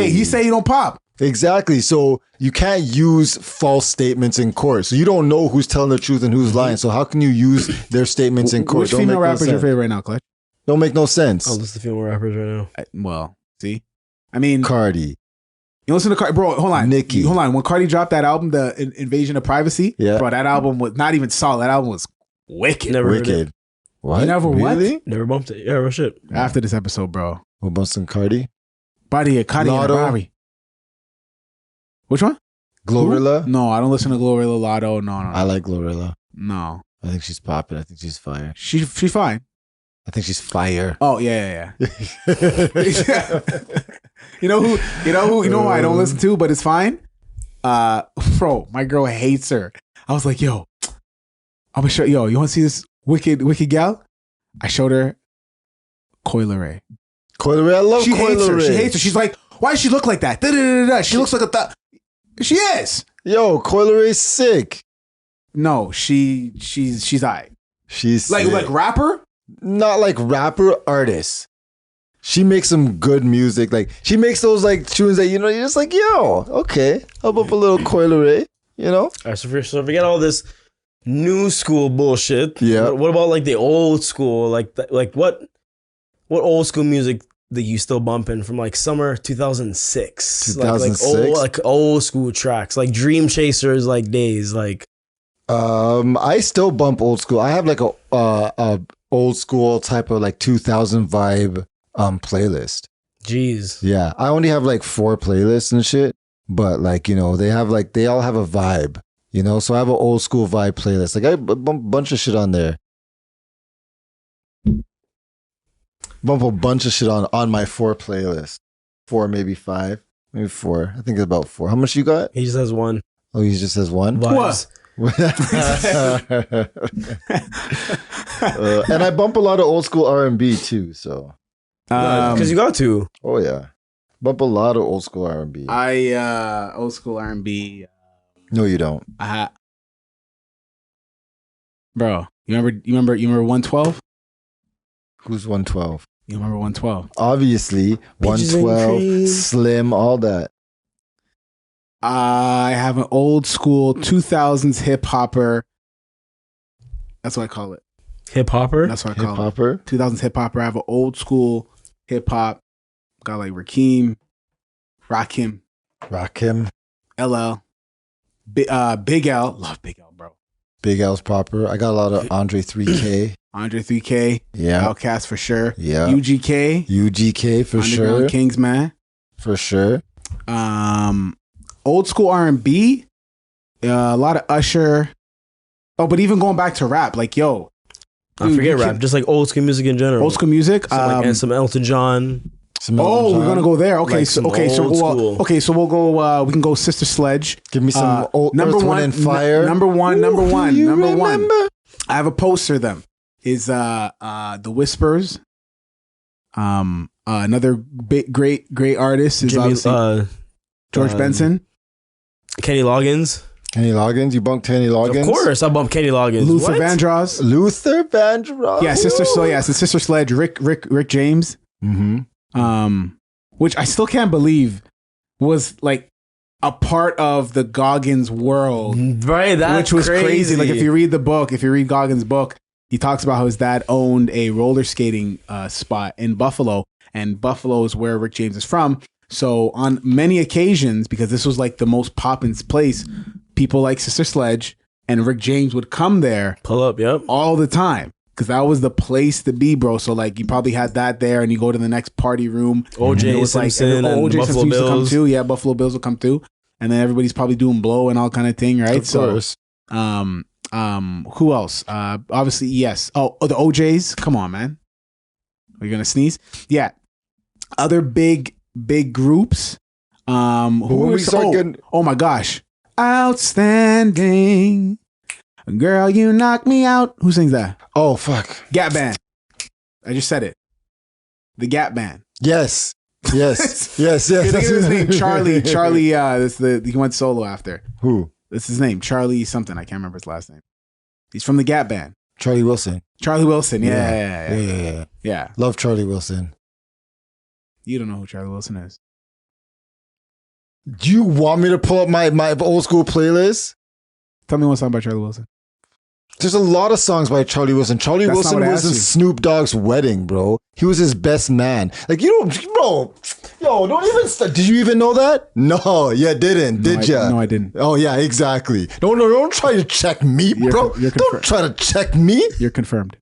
He say you don't pop. Exactly. So you can't use false statements in court. So you don't know who's telling the truth and who's lying. So how can you use their statements in court? Which female rapper is your favorite right now, Clutch? Don't make no sense. I'll listen to female rappers right now. Well, see? I mean... Cardi. You listen to Cardi... Bro, hold on. Nicki. Hold on. When Cardi dropped that album, The Invasion of Privacy, bro, that album was not even solid. That album was wicked. Never wicked. What? You never really? what? Never bumped it. Yeah, real shit. After this episode, bro. What about some Cardi? Cardi and Bari. Which one? Glorilla? No, I don't listen to Glorilla, Lotto. No. I like Glorilla. No. I think she's popping. I think she's fire. She's fine. I think she's fire. Oh yeah. You know who I don't listen to, but it's fine. Bro, my girl hates her. I was like, yo, I'm gonna show you want to see this wicked gal? I showed her Coil Ray. Coil Ray, I love Coil Ray. She hates her. She's like, why does she look like that? Da-da-da-da-da. She looks like a thought. She is. Yo, Coil Ray's sick. No, she's alright. She's like rapper? Not like rapper, artist. She makes some good music. Like she makes those like tunes that you're just like, yo, okay, I'll up a little Coil Ray, All right, so forget all this new school bullshit. Yeah. What about like the old school? Like what old school music that you still bumping from like summer 2006? 2006? Like old school tracks, like Dream Chasers, like days, like. I still bump old school. I have like a old school type of like 2000 vibe playlist. Jeez. Yeah, I only have like 4 playlists and shit, but like they all have a vibe, So I have an old school vibe playlist. Like I bump a bunch of shit on there. Bump a bunch of shit on my 4 playlist. 4, maybe 5, maybe 4. I think it's about 4. How much you got? He just has 1. Oh, he just has 1. Vibes. And I bump a lot of old school R&B too, so because you got to. Oh yeah, bump a lot of old school R&B. Old school R&B. No, you don't. Bro, you remember 112? Who's 112? You remember 112? Obviously, 112, Slim, all that. I have an old school 2000s hip hopper. That's what I call it. Hip hopper? That's what I call it. 2000s hip hopper. I have an old school hip hop. Got like Rakim, LL, Big L. Love Big L, bro. Big L's popper. I got a lot of Andre 3K. Andre 3K. Yeah. Outkast for sure. Yeah. UGK for sure. Underground Kings, man. For sure. Old school R&B. A lot of Usher. Oh, but even going back to rap, like, yo. I forget rap, just like old school music in general. Old school music. And some Elton John. We're gonna go there. Okay, so we'll go. We can go Sister Sledge. Give me some old number Earth, one Wind, and Fire. Number one. Remember? I have a poster of them. Is The Whispers. Another great artist is obviously George Benson. Kenny Loggins. You bumped Kenny Loggins? Of course, I bumped Kenny Loggins. Luther Vandross. Yeah, Sister Sledge. Rick James. Mm-hmm. Which I still can't believe was like a part of the Goggins world, right? That's which was crazy. Like if you read Goggins' book, he talks about how his dad owned a roller skating spot in Buffalo, and Buffalo is where Rick James is from. So on many occasions, because this was like the most poppin' place, people like Sister Sledge and Rick James would come there, pull up, all the time. Because that was the place to be, bro. So like you probably had that there, and you go to the next party room. OJ Simpson and OJ Buffalo Simpson used to come Bills. too. Yeah, Buffalo Bills will come too, and then everybody's probably doing blow and all kind of thing, right? Of course. Who else? Obviously, yes. Oh, the OJs. Come on, man. Are you gonna sneeze? Yeah. Other big groups. Oh my gosh. Outstanding. Girl, you knock me out. Who sings that? Oh, fuck. Gap Band. I just said it. The Gap Band. Yes. Yes. Look at his name. Charlie. He went solo after. Who? That's his name. Charlie something. I can't remember his last name. He's from the Gap Band. Charlie Wilson. Yeah. Love Charlie Wilson. You don't know who Charlie Wilson is. Do you want me to pull up my old school playlist? Tell me one song by Charlie Wilson. There's a lot of songs by Charlie Wilson. Charlie Wilson was in Snoop Dogg's wedding, bro. He was his best man. Like, you don't, bro. Yo, don't even. Did you even know that? No, you didn't. Did you? No, I didn't. Oh yeah, exactly. Don't try to check me, bro. Don't try to check me. You're confirmed.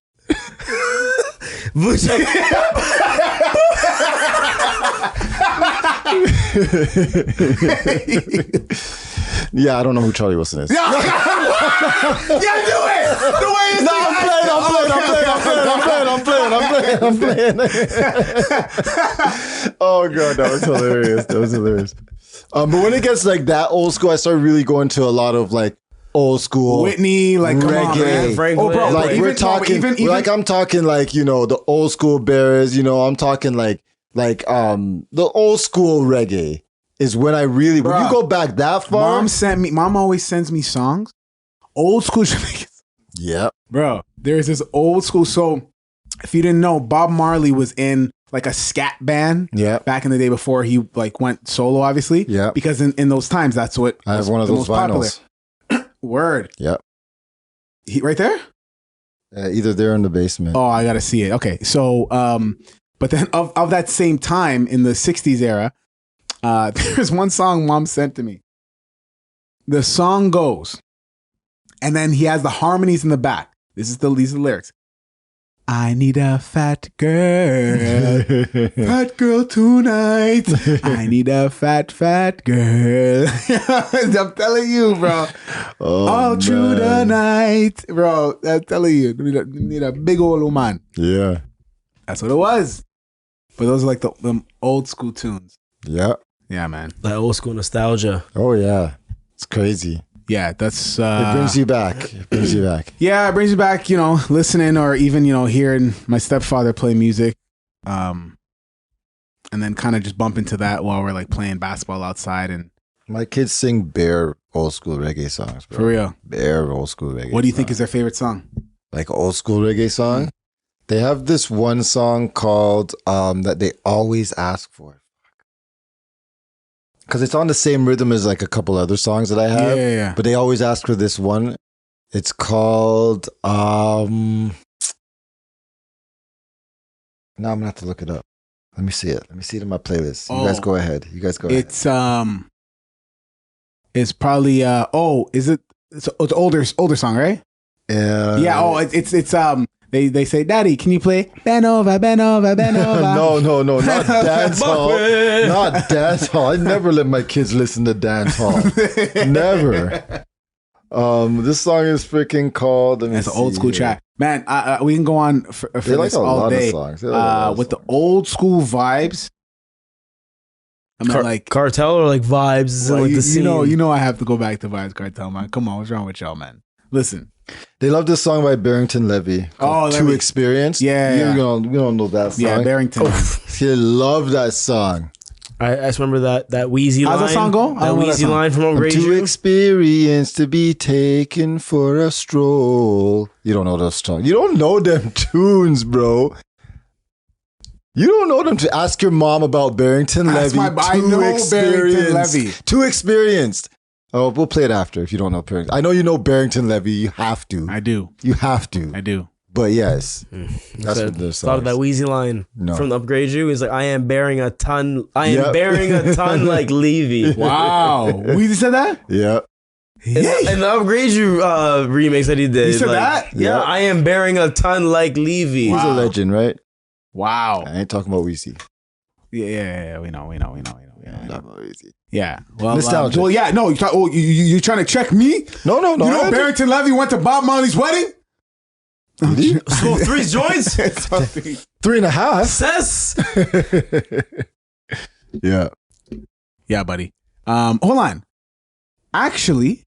Yeah, I don't know who Charlie Wilson is. Yeah, do it. The way it's I'm playing. Oh god, that was hilarious. But when it gets like that old school, I start really going to a lot of like old school Whitney, like reggae. Oh, bro, like we're talking, like I'm talking like, you know, the old school Bears. You know, I'm talking like the old school reggae. Is when I really, when you go back that far. Mom always sends me songs. Old school Jamaicans. Yep. Bro, there's this old school. So if you didn't know, Bob Marley was in like a scat band. Yeah. Back in the day before he like went solo, obviously. Yeah. Because in those times, that's what I have one of those vinyls. Word. Yep. Right there? Either there or in the basement. Oh, I gotta see it. Okay. So but then of that same time in the 60s era, there's one song Mom sent to me. The song goes, and then he has the harmonies in the back. These are the lyrics. I need a fat girl tonight. I need a fat girl. I'm telling you, bro. All through the night, bro. I'm telling you, need a big old woman. Yeah, that's what it was. But those are like the old school tunes. Yeah. Yeah, man. That old school nostalgia. Oh, yeah. It's crazy. Yeah, that's... it brings you back. Yeah, it brings you back, you know, listening or even, you know, hearing my stepfather play music. And then kind of just bump into that while we're like playing basketball outside. And my kids sing bare old school reggae songs, bro. For real? Bare old school reggae What do you think is their favorite song? like old school reggae song, they have this one song called that they always ask for. Because it's on the same rhythm as like a couple other songs that I have. Yeah. But they always ask for this one. It's called now I'm gonna have to look it up. Let me see it. Let me see it in my playlist. You guys go ahead. It's probably it's an older song, right? Yeah. They say, Daddy, can you play Bend Over, Bend Over, Bend Over? No, not dancehall. Not dancehall. I never let my kids listen to dancehall. Never. This song is freaking called. It's an old school track, man. We can go on for they like this a all lot day. Of songs. Like with the old school vibes. I mean, like Cartel or like vibes. Well, like the scene. You know, I have to go back to vibes. Cartel, man. Come on, what's wrong with y'all, man? Listen. They love this song by Barrington Levy. Too Experienced. Yeah. We don't know that song. Yeah, Barrington. He loved that song. I just remember that wheezy line. How's that song go? That wheezy line from Upgrade Too You. experienced to be taken for a stroll. You don't know those songs. You don't know them tunes, bro. You don't know them. To ask your mom about Barrington Levy. I know Barrington Levy. Too experienced. Oh, we'll play it after if you don't know Barrington. I know you know Barrington Levy. You have to. I do. You have to. I do. But yes, that's what they're Thought of that wheezy line from the Upgrade You. Is like, I am bearing a ton like Levy. Wow. Weezy said that? Yeah. In the Upgrade You remix that he did. He said that? Yeah, I am bearing a ton like Levy. He's a legend, right? Wow. I ain't talking about Weezy. Yeah, we know. Easy. Yeah. Well, nostalgia. No. You're trying to check me? No. You know Barrington Levy went to Bob Marley's wedding? Did he? So 3 joints? 3.5. Cess. Yeah. Yeah, buddy. Hold on. Actually,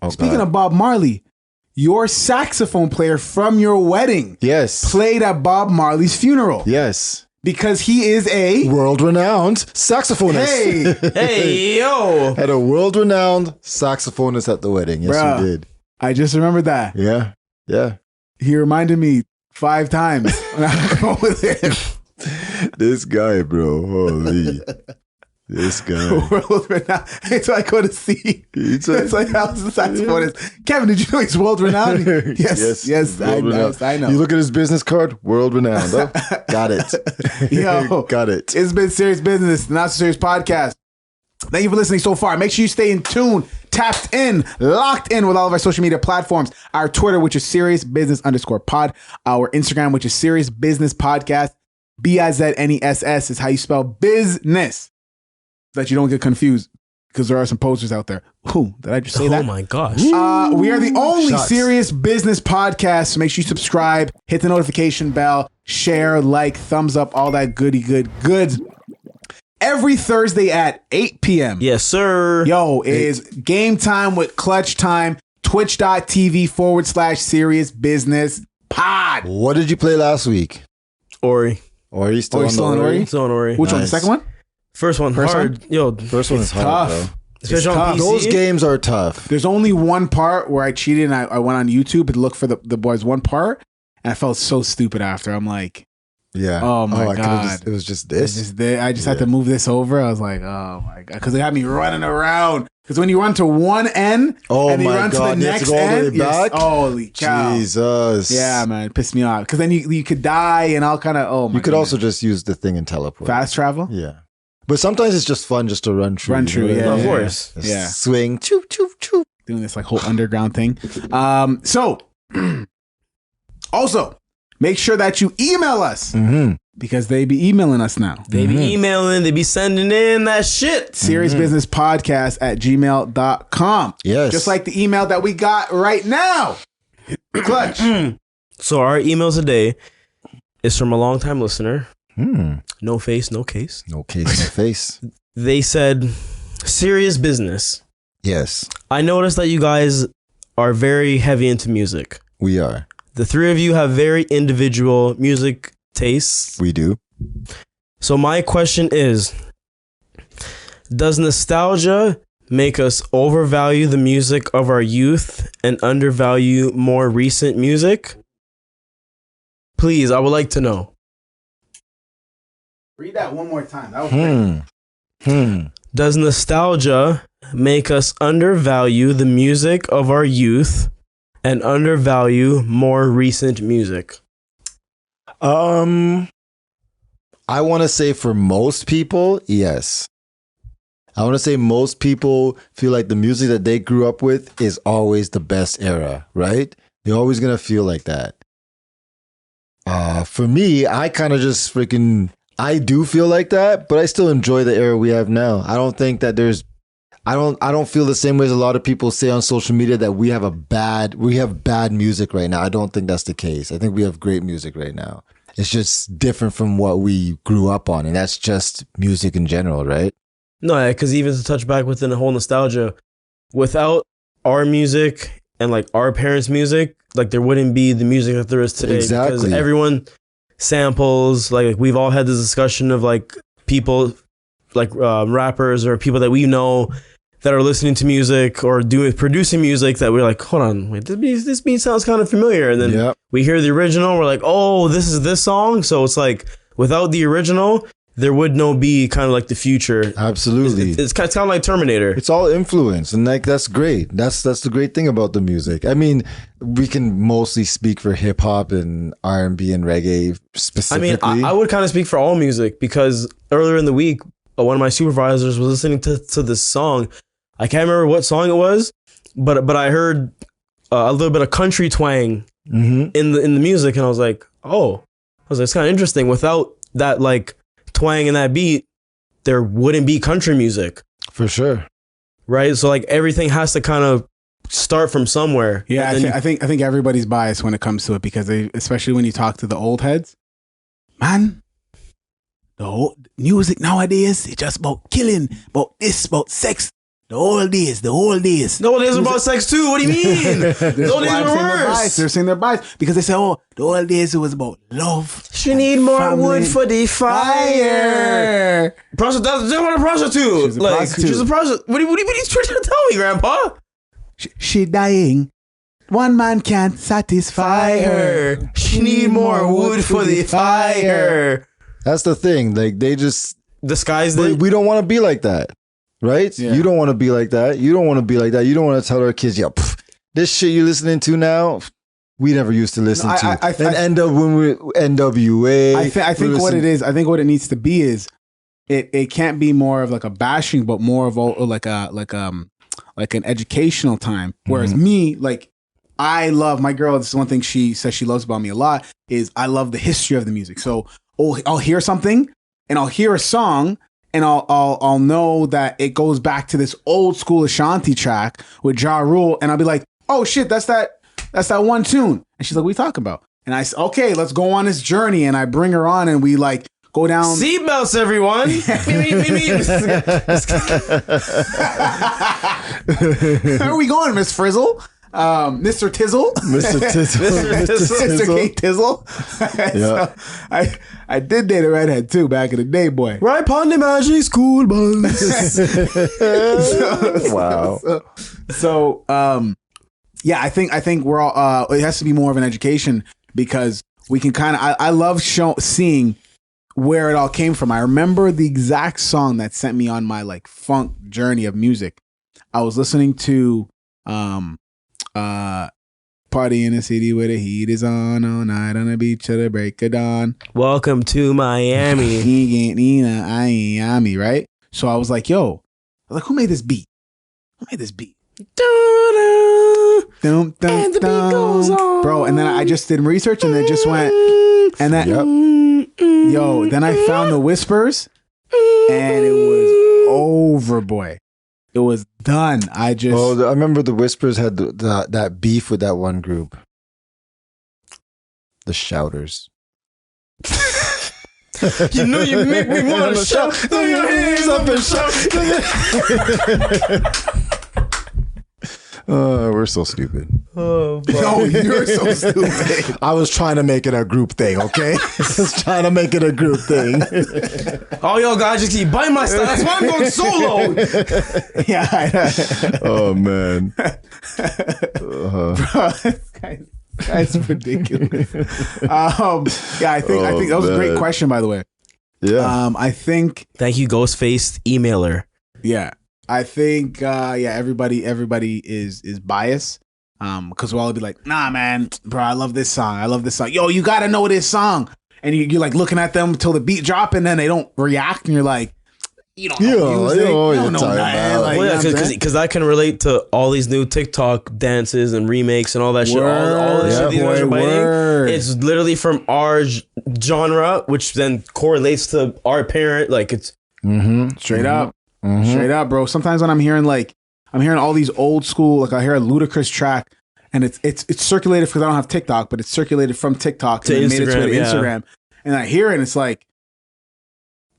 speaking God. of Bob Marley, your saxophone player from your wedding played at Bob Marley's funeral. Yes. Because he is a world-renowned saxophonist. Hey, yo. Had a world-renowned saxophonist at the wedding. Yes, Bruh, you did. I just remembered that. Yeah. He reminded me 5 times when I was with him. This guy, bro. Holy. This guy. World renowned. It's like go to see. It's like how's the saxophonist? Kevin, did you know he's world renowned? Yes. I know. You look at his business card, world renowned. Oh, got it. Yo, got it. It's been Serious Business, the Not So Serious podcast. Thank you for listening so far. Make sure you stay in tune, tapped in, locked in with all of our social media platforms. Our Twitter, which is SeriousBusiness_pod. Our Instagram, which is Serious Business Podcast. BIZNESS is how you spell business. So that you don't get confused, because there are some posters out there. Ooh, did I just say that? Oh my gosh. We are the only Shots. serious business podcast. So make sure you subscribe, hit the notification bell, share, like, thumbs up, all that goods. Every Thursday at 8 p.m. Yes, sir. Yo, is game time with Clutch Time. Twitch.tv/serious business pod. What did you play last week? Ori. Ori still on Ori? Still on Ori. Which one? The second one? First one hard. Yo, first one is hard, tough. bro. Especially on PC. Those games are tough. There's only one part where I cheated and I went on YouTube to look for the boys one part, and I felt so stupid after. I'm like, yeah. Oh my God. It was just this. I just had to move this over. I was like, oh my God. Because it had me running around. Because when you run to one end and then you run to the next end, holy cow. Jesus. Yeah, man. It pissed me off. Because then you could die and all kind of, oh my You could also just use the thing and teleport. Fast travel? Yeah. But sometimes it's just fun just to run through. Yeah. Of course. Yeah. Swing. Choo, choo, choo. Doing this like whole underground thing. So, also, make sure that you email us. Because they be emailing us now. They be emailing. They be sending in that shit. SeriousBusinessPodcast@gmail.com. Yes. Just like the email that we got right now. Clutch. So our email today is from a longtime listener. No face, no case. No case, no face. They said, serious business. Yes. I noticed that you guys are very heavy into music. We are. The three of you have very individual music tastes. We do. So my question is, does nostalgia make us overvalue the music of our youth and undervalue more recent music? Please, I would like to know. Read that one more time. That was great. Does nostalgia make us undervalue the music of our youth and undervalue more recent music? I want to say for most people, yes. I want to say most people feel like the music that they grew up with is always the best era, right? They're always going to feel like that. For me, I kind of just I do feel like that, but I still enjoy the era we have now. I don't think that I don't feel the same way as a lot of people say on social media that we have bad music right now. I don't think that's the case. I think we have great music right now. It's just different from what we grew up on, and that's just music in general, right? No, because even to touch back within the whole nostalgia, without our music and like our parents' music, like there wouldn't be the music that there is today. Exactly. Because everyone samples, like we've all had this discussion of like people, like rappers or people that we know that are listening to music or producing music that we're like, hold on, wait, this beat sounds kind of familiar. And then we hear the original, we're like, oh, this is this song. So it's like without the original, there would no be kind of like the future. Absolutely. It's kind of like Terminator. It's all influence, and like that's great. That's the great thing about the music. I mean, we can mostly speak for hip hop and R&B and reggae specifically. I mean, I would kind of speak for all music because earlier in the week, one of my supervisors was listening to this song. I can't remember what song it was, but I heard a little bit of country twang in the music, and I was like, it's kind of interesting. Without that like twang and that beat, there wouldn't be country music for sure, right? So like everything has to kind of start from somewhere. Yeah, I think everybody's biased when it comes to it because especially when you talk to the old heads, man. The whole music nowadays is just about killing, about this, about sex. The old days. The old days about sex too. What do you mean? The old days were worse. They're saying they're biased because they say, the old days it was about love. She need more family. Wood for the fire. Prostitute. They want a prostitute. She's a prostitute. What are you trying to tell me, Grandpa? She dying. One man can't satisfy her. She need more wood for the fire. That's the thing. Like they just disguise it. We don't want to be like that. Right? Yeah. You don't want to be like that. You don't want to be like that. You don't want to tell our kids, this shit you're listening to now, we never used to listen to. NWA. I think what it is, I think what it needs to be is it can't be more of like a bashing, but more of like an educational time. Whereas me, like I love my girl, this is one thing she says she loves about me a lot, is I love the history of the music. So I'll hear something and I'll hear a song and I'll know that it goes back to this old school Ashanti track with Ja Rule, and I'll be like, oh shit, that's that one tune. And she's like, what are you talking about? And I say, okay, let's go on this journey. And I bring her on and we like go down. Seatbelts, everyone. Where are we going, Miss Frizzle? Mr. Tizzle. Mr. Kate Tizzle. Yeah. So I did date a redhead too back in the day, boy. Right upon the magic school bus. Wow. So yeah, I think we're all it has to be more of an education because we can kind of I love seeing where it all came from. I remember the exact song that sent me on my like funk journey of music. I was listening to party in a city where the heat is on all night on the beach till the break of dawn. Welcome to Miami, right? So I was like, who made this beat? And the beat goes on. Bro, and then I just did research and it just went, and then, then I found the whispers and it was over, boy. It was done. I remember the Whispers had that beef with that one group. The Shouters. You know you make me want to shout. Throw your hands up and shout. We're so stupid. Oh, no, you're so stupid. I was trying to make it a group thing, okay? I was trying to make it a group thing. Oh, yo, guys, just keep biting my stuff. That's why I'm going solo. Yeah, I know. Oh, man. Bro, That's ridiculous. Yeah, I think that was a great question, by the way. Yeah. I think. Thank you, Ghostface emailer. Yeah, I think. Everybody is biased. Because we'll all be like, nah, man, bro, I love this song. Yo, you gotta know this song. And you're like looking at them until the beat drop, and then they don't react, and you're like, you don't know music. You don't know nothing. Like, well, yeah, because I can relate to all these new TikTok dances and remakes and all that shit. All this shit these guys are biting. It's literally from our genre, which then correlates to our parent. Like it's straight up, bro. Sometimes when I'm hearing all these old school, like I hear a Ludacris track, and it's circulated because I don't have TikTok, but it's circulated from TikTok to and Instagram, made its way to Instagram, and I hear it, and it's like,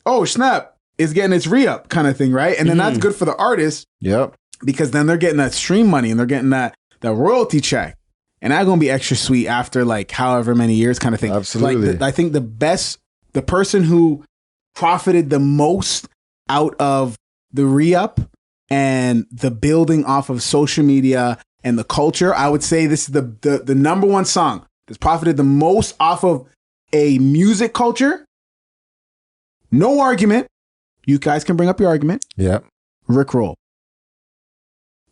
oh snap. Is getting its re-up kind of thing, right? And then that's good for the artist. Yep. Because then they're getting that stream money and they're getting that royalty check. And that's going to be extra sweet after like however many years kind of thing. Absolutely. Like I think the person who profited the most out of the re-up and the building off of social media and the culture, I would say this is the number one song that's profited the most off of a music culture. No argument. You guys can bring up your argument. Yeah. Rickroll.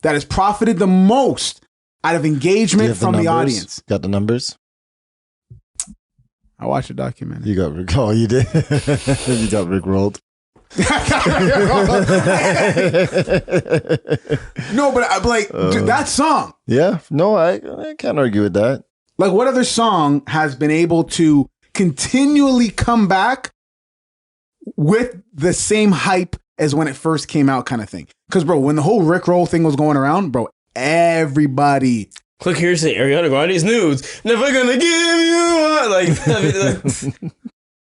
That has profited the most out of engagement from the audience. Got the numbers? I watched a documentary. You got Rick. Oh, you did? You got Rickrolled. No, but I'm like, dude, that song. Yeah. No, I can't argue with that. Like, what other song has been able to continually come back with the same hype as when it first came out kind of thing? Because, bro, when the whole Rickroll thing was going around, bro, everybody... Click here to say Ariana Grande's nudes. Never gonna give you one. Like,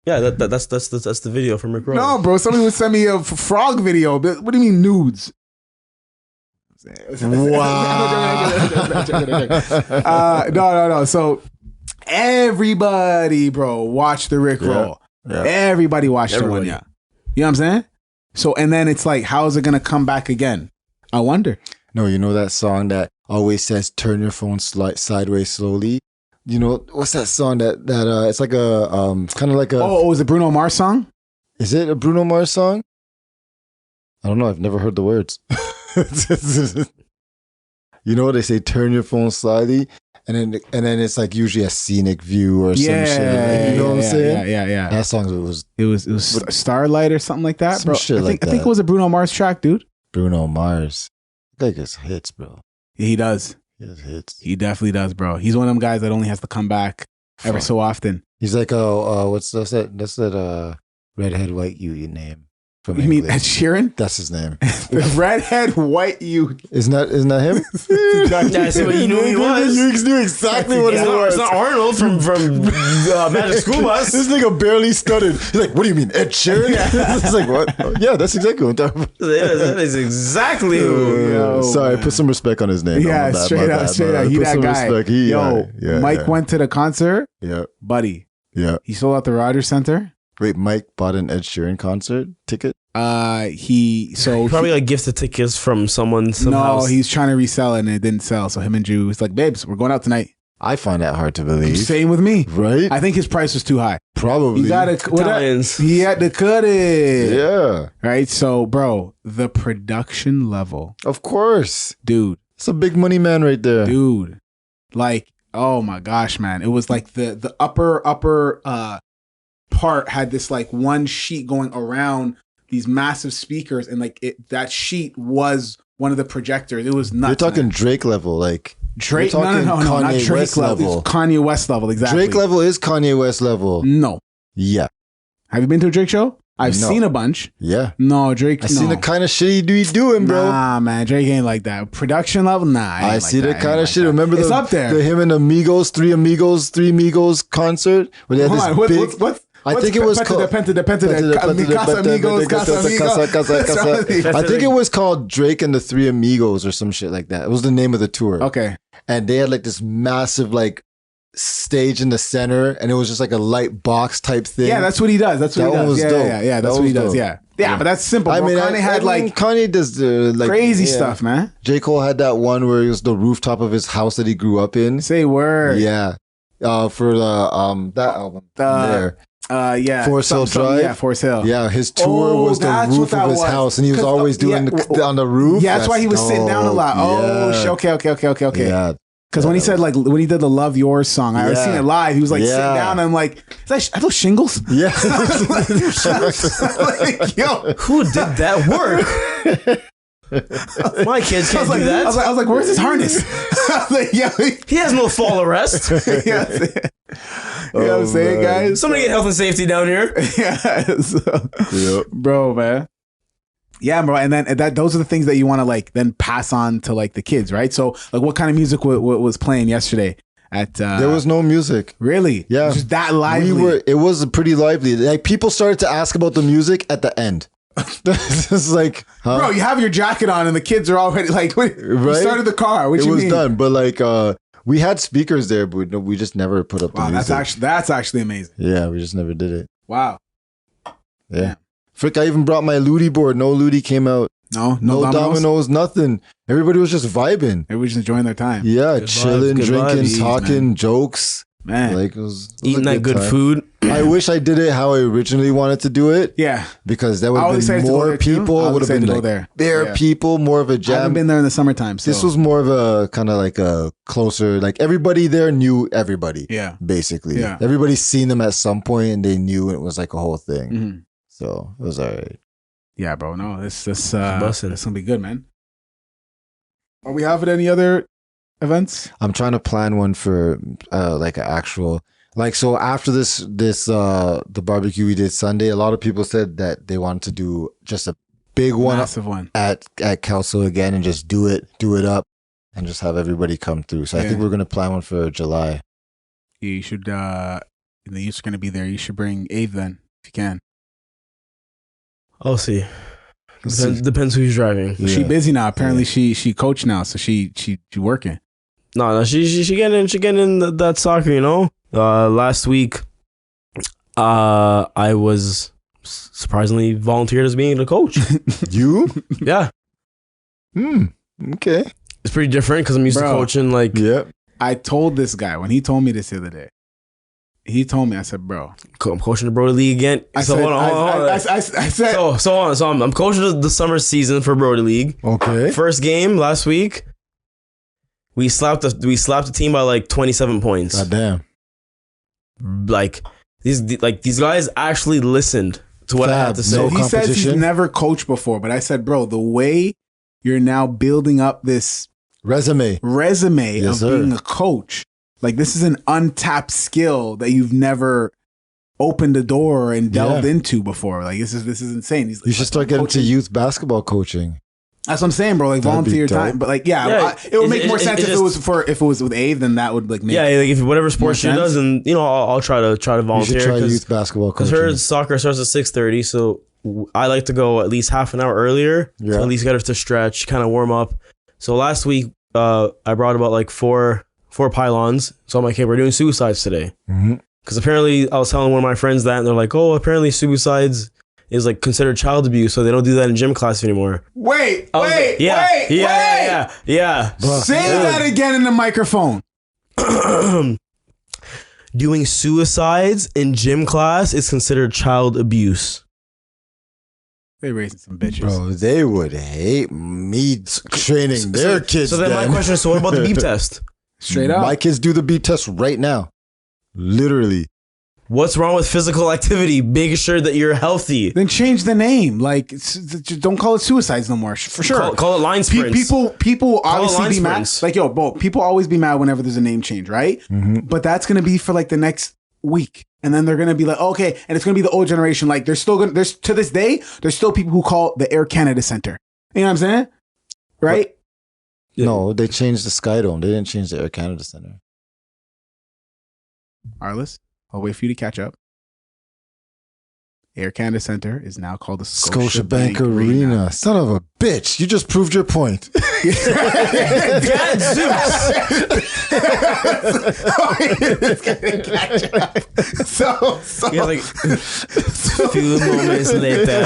yeah, that's the video from Rickroll. No, bro, somebody would send me a frog video. But what do you mean nudes? Wow. No. So everybody, bro, watch the Rickroll. Yeah. Everybody watched the one, yeah. You know what I'm saying? So, and then it's like, how is it gonna come back again? I wonder. No, you know that song that always says "Turn your phone sideways slowly." You know what's that song that it's like a kind of like a is it Bruno Mars song? Is it a Bruno Mars song? I don't know. I've never heard the words. You know what they say? Turn your phone slightly, and then it's like usually a scenic view or some shit. Like, you know what I'm saying? Yeah. That song was Starlight or something like that, some bro. Shit I think it was a Bruno Mars track, dude. Bruno Mars, that guy's hits, bro. Yeah, he does. He has hits. He definitely does, bro. He's one of them guys that only has to come back ever so often. He's like, what's that? That's that redhead white you name. You mean Ed Sheeran? That's his name. The redhead white youth. Isn't that him? Yeah, so you knew who he was. You knew exactly what it was. It's not Arnold from Magic School Bus. This nigga barely stuttered. He's like, "What do you mean, Ed Sheeran?" It's like, "What?" Oh, yeah, that's exactly what I'm talking about. Yeah, that is exactly who. Sorry, put some respect on his name. Yeah, straight up. He that guy. Mike went to the concert. Yeah, buddy. Yeah, he sold out the Rogers Center. Wait, Mike bought an Ed Sheeran concert ticket? He probably like gifted tickets from someone. Somehow. No, he's trying to resell it and it didn't sell. So him and Drew, it's like, babes, we're going out tonight. I find that hard to believe. Same with me. Right? I think his price was too high. Probably. He had to cut it. Yeah. Right? So, bro, the production level. Of course. Dude. It's a big money man right there. Dude. Like, oh my gosh, man. It was like the upper part had this like one sheet going around these massive speakers, and like that sheet was one of the projectors. It was nuts. You're talking Drake level, like Drake. No, not Drake West level. Kanye West level, exactly. Drake level is Kanye West level. No. Yeah. Have you been to a Drake show? I've seen a bunch. Yeah. No, Drake. I seen the kind of shit he be doing, bro. Nah, man, Drake ain't like that. Production level, nah. I see the kind of shit. That. Remember it's up there. The him and Three Amigos concert where they had this big. I think it was called. I think it was called Drake and the Three Amigos or some shit like that. It was the name of the tour. Okay. And they had like this massive like stage in the center, and it was just like a light box type thing. Yeah, that's what he does. That's what he does. Was yeah, dope. Yeah, that's what he does. Yeah. Yeah, but that's simple. Bro. Kanye had Kanye does like crazy stuff, man. J. Cole had that one where it was the rooftop of his house that he grew up in. Say word. Yeah. For the that album. There. Forest Hill Drive. Yeah, Forest Hill. Yeah, his tour was the roof of his house, and he was always doing on the roof. Yeah, that's why he was sitting down a lot. Oh, okay. Yeah. Because when he said when he did the "Love Yours" song, I was seeing it live. He was like sitting down, and I'm like, are those shingles? Yeah. Yo, who did that work? My kids can't do that. I was like, where's his harness? He has no fall arrest. You know what I'm saying, guys? Somebody get health and safety down here. Bro, man. Yeah, bro, and then those are the things that you want to then pass on to the kids, right? So what kind of music was playing yesterday? There was no music. Really? Yeah, just that lively. It was pretty lively. Like people started to ask about the music at the end. It's like, huh? Bro, you have your jacket on and the kids are already right? You started the car. What you mean? It was done, but we had speakers there, but we just never put up the music. That's actually amazing. Yeah, we just never did it. Wow. Yeah. Frick, I even brought my Ludi board. No Ludi came out. No dominoes, nothing. Everybody was just vibing. Everybody just enjoying their time. Yeah, chilling, drinking, talking, jokes. Man, it was eating that good food. I wish I did it how I originally wanted to do it. Yeah, because that would have been more people. Would have been bare people, more of a jam. I haven't been there in the summertime. So. This was more of a kind of like a closer. Like everybody there knew everybody. Yeah, basically. Yeah, everybody's seen them at some point, and they knew it was like a whole thing. Mm-hmm. So it was all right. Yeah, bro. No, this gonna be good, man. Are we having any other events? I'm trying to plan one for like an actual so after this the barbecue we did Sunday, a lot of people said that they wanted to do just a big one, massive one at Kelso again, and just do it up and just have everybody come through. So I think we're gonna plan one for July. You should the youth's gonna be there. You should bring Ave then if you can. I'll see. Depends who's driving. Yeah. She busy now. Apparently she coach now, so she working. No, she getting in that soccer. You know, last week, I was surprisingly volunteered as being the coach. You? Yeah. Okay. It's pretty different because I'm used to coaching. Yeah. I told this guy when he told me this the other day. He told me, I said, bro, I'm coaching the Brody League again. I said, I'm coaching the summer season for Brody League. Okay. First game last week, we slapped the team by 27 points. God damn. These guys actually listened to what I had to say. So he says he's never coached before, but I said, bro, the way you're now building up this resume of being a coach. This is an untapped skill that you've never opened the door and delved into before. This is insane. You should start getting into youth basketball coaching. That's what I'm saying, bro. Volunteer time, but it would make more sense if it was with Ave, then that would make if whatever sport she does, and I'll try to volunteer. You should try youth basketball coaching. Because her soccer starts at 6:30, so I like to go at least half an hour earlier to at least get her to stretch, kind of warm up. So last week, I brought about four pylons. So I'm like, hey, we're doing suicides today. Because apparently I was telling one of my friends that, and they're like, oh, apparently suicides is considered child abuse, so they don't do that in gym class anymore. Wait. Say that again in the microphone. Doing suicides in gym class is considered child abuse. They raising some bitches. Bro, they would hate me training their kids. So then my question is, so what about the beep test? Straight up. My kids do the beep test right now. Literally. What's wrong with physical activity? Making sure that you're healthy. Then change the name. Don't call it suicides no more. For sure. Call it line sprints. People obviously be mad. People always be mad whenever there's a name change, right? But that's gonna be for the next week. And then they're gonna be like, okay, and it's gonna be the old generation. There's to this day, there's still people who call the Air Canada Center. You know what I'm saying? Right? No, they changed the Skydome. They didn't change the Air Canada Center. Arliss, I'll wait for you to catch up. Air Canada Center is now called the Scotiabank Arena. Son of a bitch. You just proved your point. Dad Zeus. So Yeah, like few moments later.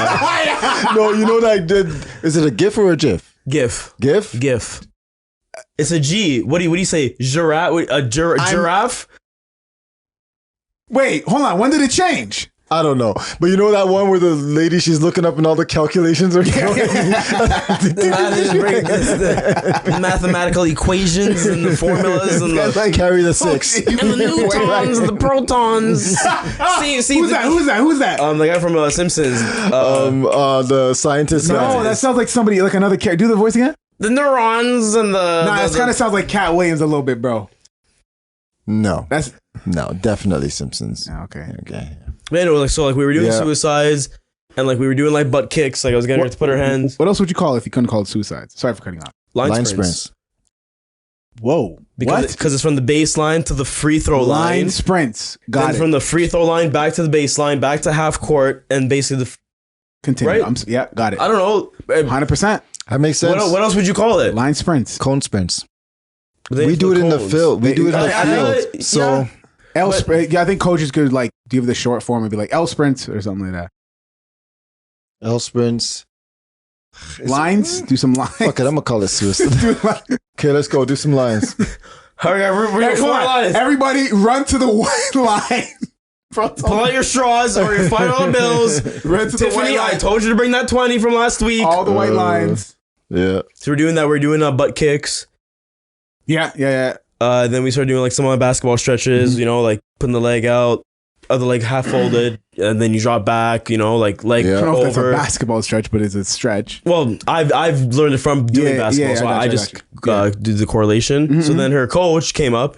No, you know that. Is it a GIF or a GIF? GIF. GIF? GIF. It's a G. What do you say? Giraffe? Giraffe? Wait, hold on. When did it change? I don't know. But you know that one where the lady, she's looking up and all the calculations are going? The mathematical equations and the formulas and the carry the 6. and the newtons and the protons. see, Who's that? The guy from Simpsons. The scientist. No, that sounds like somebody, like another character. Do the voice again? The neurons and the. Nah, it kind of sounds like Cat Williams a little bit, bro. No, that's definitely Simpsons. Okay. Man, we were doing suicides, and like we were doing like butt kicks. Like I was getting her to put her hands. What else would you call it if you couldn't call it suicides? Sorry for cutting off. Line sprints. Whoa. Because it's from the baseline to the free throw line. Line sprints. Got it. From the free throw line back to the baseline, back to half court, and basically continue. Right? Yeah, got it. I don't know. 100%. That makes sense. What else would you call it? Line sprints. Cone sprints. We do it in the field. We do it in the field. So. Sprint. Yeah, I think coaches could like give the short form and be like L sprints or something like that. L sprints. Lines? Do some lines. Fuck it, I'm gonna call it suicide. Okay, let's go. Do some lines. Everybody run to the white line. Pull out your straws or your $5 bills. Run to Tiffany, the white line. I told you to bring that 20 from last week. All the white lines. Yeah. So we're doing that. We're doing butt kicks. Yeah. Then we started doing like some of my basketball stretches, like putting the leg out, other leg half folded, and then you drop back, like leg I don't know if that's a over. basketball stretch, but it's a stretch. Well, I've learned it from doing basketball, so I just do the correlation. Mm-hmm. So then her coach came up,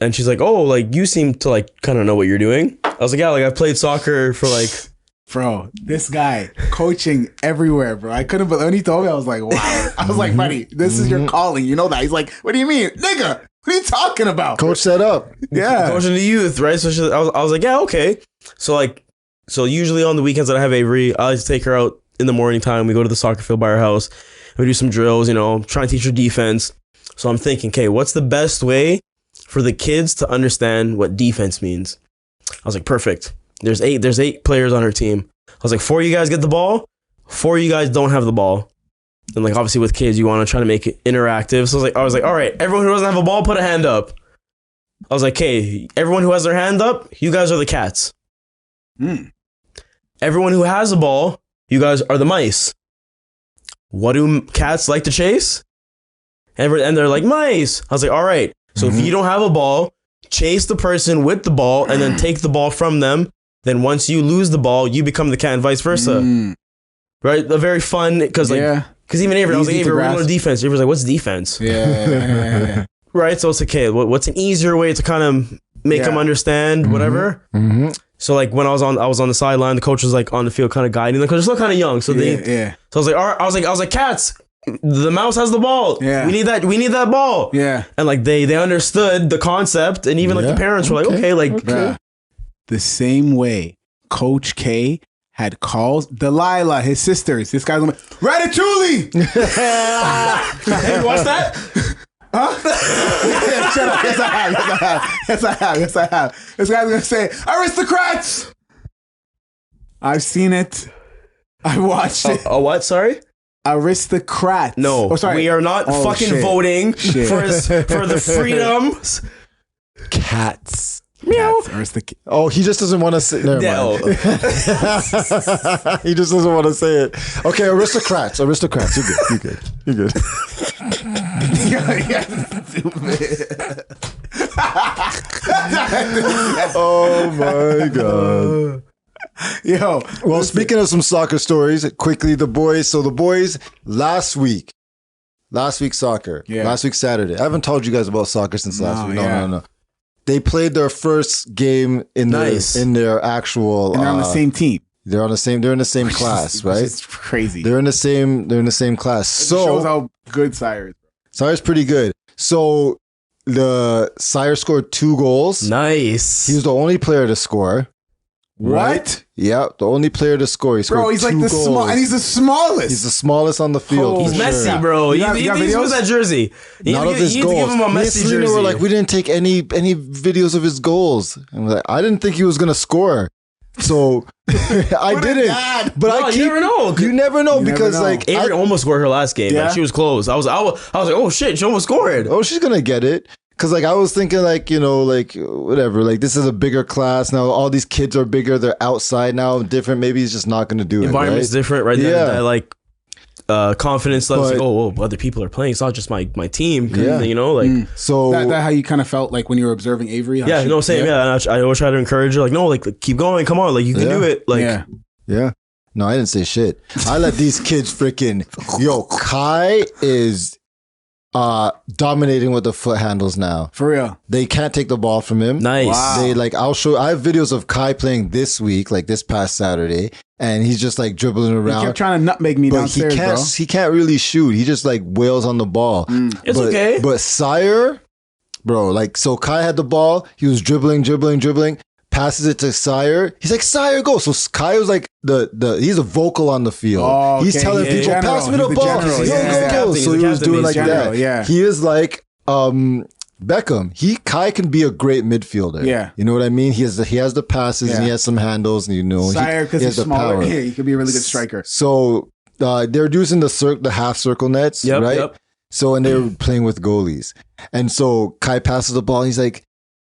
and she's like, "Oh, like you seem to like kind of know what you're doing." I was like, "Yeah, like I've played soccer for like." Bro, this guy coaching everywhere, bro. I couldn't believe when he told me. I was like, wow. I was like, buddy, this is your calling. You know that. He's like, what do you mean, nigga? What are you talking about? Coach set up. Yeah, coaching the youth, right? So I was like, yeah, okay. So usually on the weekends that I have Avery, I like to take her out in the morning time. We go to the soccer field by our house. We do some drills, try and teach her defense. So I'm thinking, okay, what's the best way for the kids to understand what defense means? I was like, perfect. There's 8 players on her team. I was like, 4 of you guys get the ball, 4 of you guys don't have the ball. And like obviously with kids, you want to try to make it interactive. So I was like, all right, everyone who doesn't have a ball, put a hand up. I was like, okay, everyone who has their hand up, you guys are the cats. Everyone who has a ball, you guys are the mice. What do cats like to chase? And they're like, mice. I was like, all right. So if you don't have a ball, chase the person with the ball and then take the ball from them. Then once you lose the ball, you become the cat and vice versa. Right? A very fun, because even Avery, I was like, Avery, we're going to defense. Avery was like, what's defense? Yeah. Right? So it's like, okay, what's an easier way to kind of make them understand whatever? So like when I was on the sideline, the coach was like on the field kind of guiding them because they're still kind of young. So So I was like, all right, I was like, cats, the mouse has the ball. Yeah. We need that ball. Yeah. And like they understood the concept, and even like the parents were like, okay. The same way Coach K had calls Delilah, his sisters. This guy's like, Ratatouille! Hey, you watch that? Huh? Shut up. Yes, I have. This guy's going to say, Aristocrats! I've seen it. I watched it. A what? Sorry? Aristocrats. No, we are not voting for the freedoms. Cats. Meow. Oh, he just doesn't want to say. Never mind. He just doesn't want to say it. Okay, aristocrats. You're good. Oh my god. Yo. Well, speaking of some soccer stories, quickly the boys. So the boys last week soccer. Yeah. Last week Saturday. I haven't told you guys about soccer since last week. No. They played their first game in their actual. And they're on the same team. They're in the same class, right? It's crazy. They're in the same class. So it shows how good Sire is. Sire's pretty good. So the Sire scored 2 goals. Nice. He was the only player to score. What? Yeah, the only player to score. He scored He's like 2 the goals. and he's the smallest. He's the smallest on the field. Oh, He's Messi, sure. bro. You got He's videos? with that jersey. Not of his you need to goals. give him a Me and Messi Selena jersey. were like, we didn't take any videos of his goals. And we're like, I didn't think he was gonna score. So I didn't. But No, you never know. You never know You because never know. like Avery almost scored her last game. Yeah? Like, she was close. I was like, oh shit, she almost scored. oh, she's gonna get it. Cause like I was thinking like, you know, like whatever, like this is a bigger class now. All these kids are bigger. They're outside now, different. Maybe he's just not gonna do it. Environment's Right? different, right? Yeah. That like confidence levels. But- Like, oh, other people are playing. It's not just my team. Yeah. You know, like So that how you kind of felt like when you were observing Avery? How yeah, she- no, same. Yeah, and I always try to encourage her. Like, no, like keep going. Come on, like you can Yeah. do it. Like, yeah. yeah. No, I didn't say shit. I let these kids freaking Kai is dominating with the foot handles now. For real. They can't take the ball from him. nice. Wow. They like I have videos of Kai playing this week, like this past Saturday, and he's just like dribbling He around. kept trying to nutmeg me but downstairs, bro. he can't really shoot. He just like wails on the ball. It's but, okay. But Sire, bro, like so Kai had the ball, he was dribbling, passes it to Sire. He's like, Sire, go. So Kai was like he's a vocal on the field. Oh, okay. He's telling He's the people, general. pass me He's the the ball. general. Go, Yeah. go. He's So the he was captain. doing He's like general, that. yeah. He is like Beckham. Kai can be a great midfielder. Yeah. You know what I mean? He has the passes and he Yeah. has some handles and you know Sire, because he he's has the smaller. power. Yeah, he could be a really good striker. So they're using the half circle nets, Yep, right? yep. So and they were playing with goalies, and so Kai passes the ball. And he's like,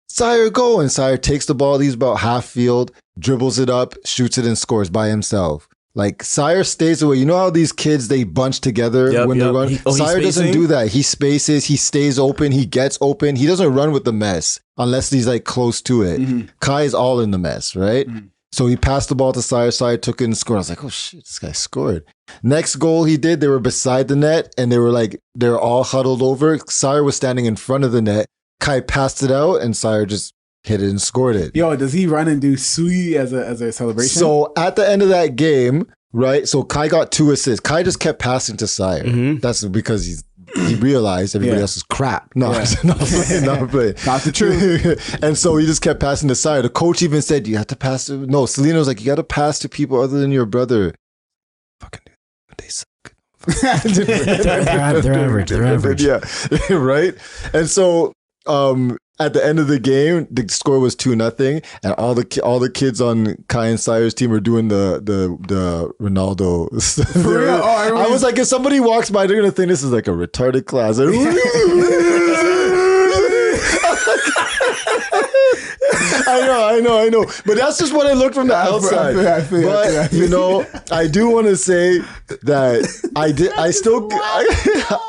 "Sire, go!" And Sire takes the ball. He's about half field, dribbles it up, shoots it, and scores by himself. Like Sire stays away. You know how these kids they bunch together Yep, when yep. they're running. He's Sire doesn't spacing? do that. He spaces. He stays open. He gets open. He doesn't run with the mess unless he's like close to it. Kai is all in the mess, right? So he passed the ball to Sire. Sire took it and scored. I was like, oh shit, this guy scored. Next goal he did, they were beside the net and they were all huddled over. Sire was standing in front of the net. Kai passed it out and Sire just hit it and scored it. Yo, does he run and do sui as a celebration? So at the end of that game, right? So Kai got 2 assists. Kai just kept passing to Sire. That's because he realized everybody Yeah. else is crap. No, Yeah. not playing. Not the truth. And so he just kept passing to Sire. The coach even said, you have to pass to, no, Selena was like, you got to pass to people other than your brother. Fucking dude, they suck. They're average. They're average. Yeah, right? And so at the end of the game, the score was 2-0, and all the kids on Kai and Sire's team were doing the Ronaldo stuff. For real? Oh, I was like, if somebody walks by, they're gonna think this is like a retarded class. I know. But that's just what I looked from the outside. I feel. But you know, I do want to say that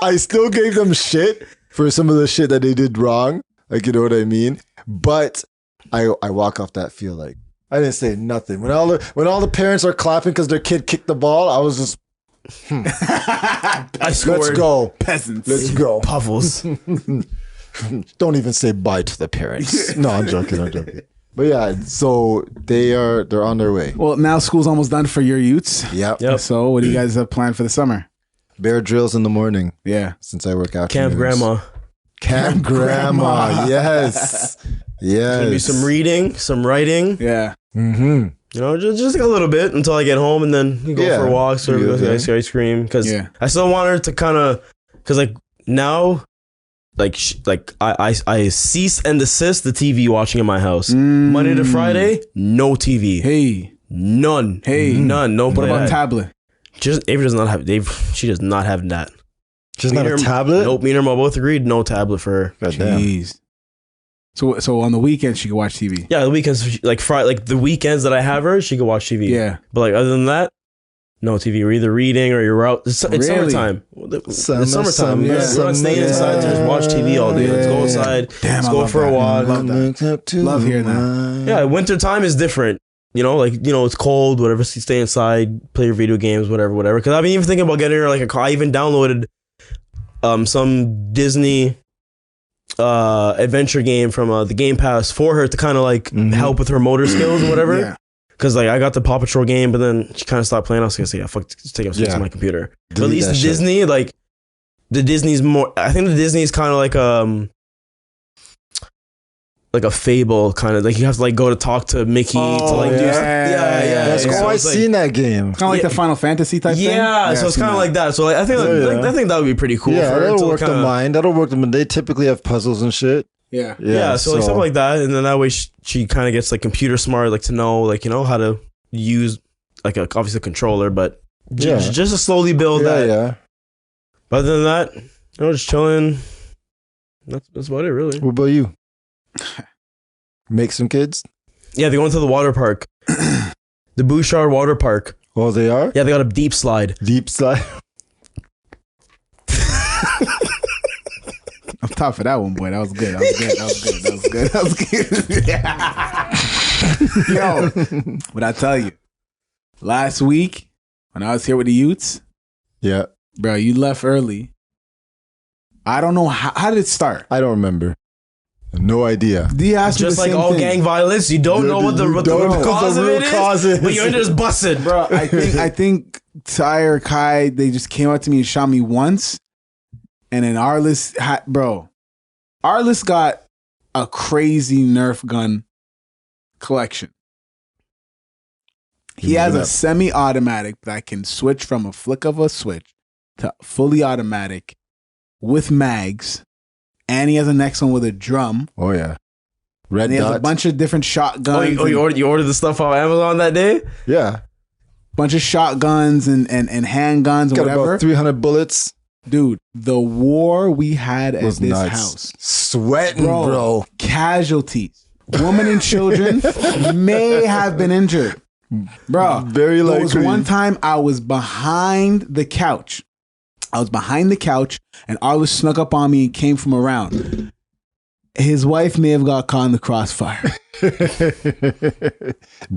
I still gave them shit for some of the shit that they did wrong. Like, you know what I mean? But I walk off that field like I didn't say nothing. When all the parents are clapping because their kid kicked the ball, I was just I scored. let's go. Peasants. Let's go. Puffles. Don't even say bye to the parents. No, I'm joking. But yeah, so they're on their way. Well, now school's almost done for your youths. Yep. So what do you guys have planned for the summer? Bear drills in the morning Yeah. since I work afternoons. Camp Grandma. Camp Grandma. Yes. Gonna be some reading, some writing. Yeah. Mm-hmm. You know, just like a little bit until I get home, and then you go Yeah. for walks or Yeah, go to yeah. ice cream. Because Yeah. I still want her to kind of, because like now, I cease and desist the TV watching in my house. Monday to Friday, no TV. Hey. None. Hey. None. No. What about tablet? Avery does not have. She does not have that. She's Me not and a her- tablet? Nope. Me and her mom both agreed. No tablet for her. Goddamn. Jeez. So on the weekends she can watch TV. Yeah, the weekends, like Friday, like the weekends that I have her, she can watch TV. Yeah. But like other than that, no TV. You're either reading or you're out. It's Really? summertime. It's summertime. We're not staying inside to just watch TV all day. Let's go outside. Damn, Let's I go love for a that. walk. Love that. Love hearing that. Yeah, winter time is different. You know, like, you know, it's cold, whatever. So you stay inside, play your video games, whatever. Because I've been even thinking about getting her like a car. I even downloaded some Disney adventure game from the Game Pass for her to kind of like help with her motor skills or whatever. Yeah. Because like I got the Paw Patrol game, but then she kind of stopped playing. I was gonna say, yeah, fuck, just take up space Yeah. on my computer. But at Delete least that shit. Disney, like the Disney's more. I think the Disney's kind of like like a fable kind of like you have to like go to talk to Mickey to like do That's cool. I've seen that game. Kind of like the Final Fantasy type thing. Yeah, so it's kind of like that. So like, I think I think that would be pretty cool. Yeah, for that'll work the mind. That'll work them. They typically have puzzles and shit. Yeah. So like something like that, and then that way she kind of gets like computer smart, like to know like how to use like obviously a controller, but just to slowly build that. Yeah. But other than that, just chilling. That's about it, really. What about you? Make some kids? Yeah, they're going to the water park. The Bouchard Water Park. Oh, they are? Yeah, they got a deep slide. Deep slide? I'm top for that one, boy. That was good. Yo, what I tell you, last week when I was here with the youths, bro, you left early. I don't know how did it start. I don't remember. No idea. Just like all gang violence, you don't know what the root cause of it is, but you're just busted, bro. I think Ty or Kai, they just came up to me and shot me once, and then Arliss got a crazy Nerf gun collection. He has a semi-automatic that can switch from a flick of a switch to fully automatic with mags. And he has a next one with a drum. Oh, yeah. Red Dot. He has a bunch of different shotguns. You ordered the stuff off Amazon that day? Yeah. Bunch of shotguns and handguns and whatever. About 300 bullets. Dude, the war we had at this house. Sweating, bro. Casualties. Women and children may have been injured. Bro, very likely. There was one time I was behind the couch. and Arliss snuck up on me and came from around. His wife may have got caught in the crossfire.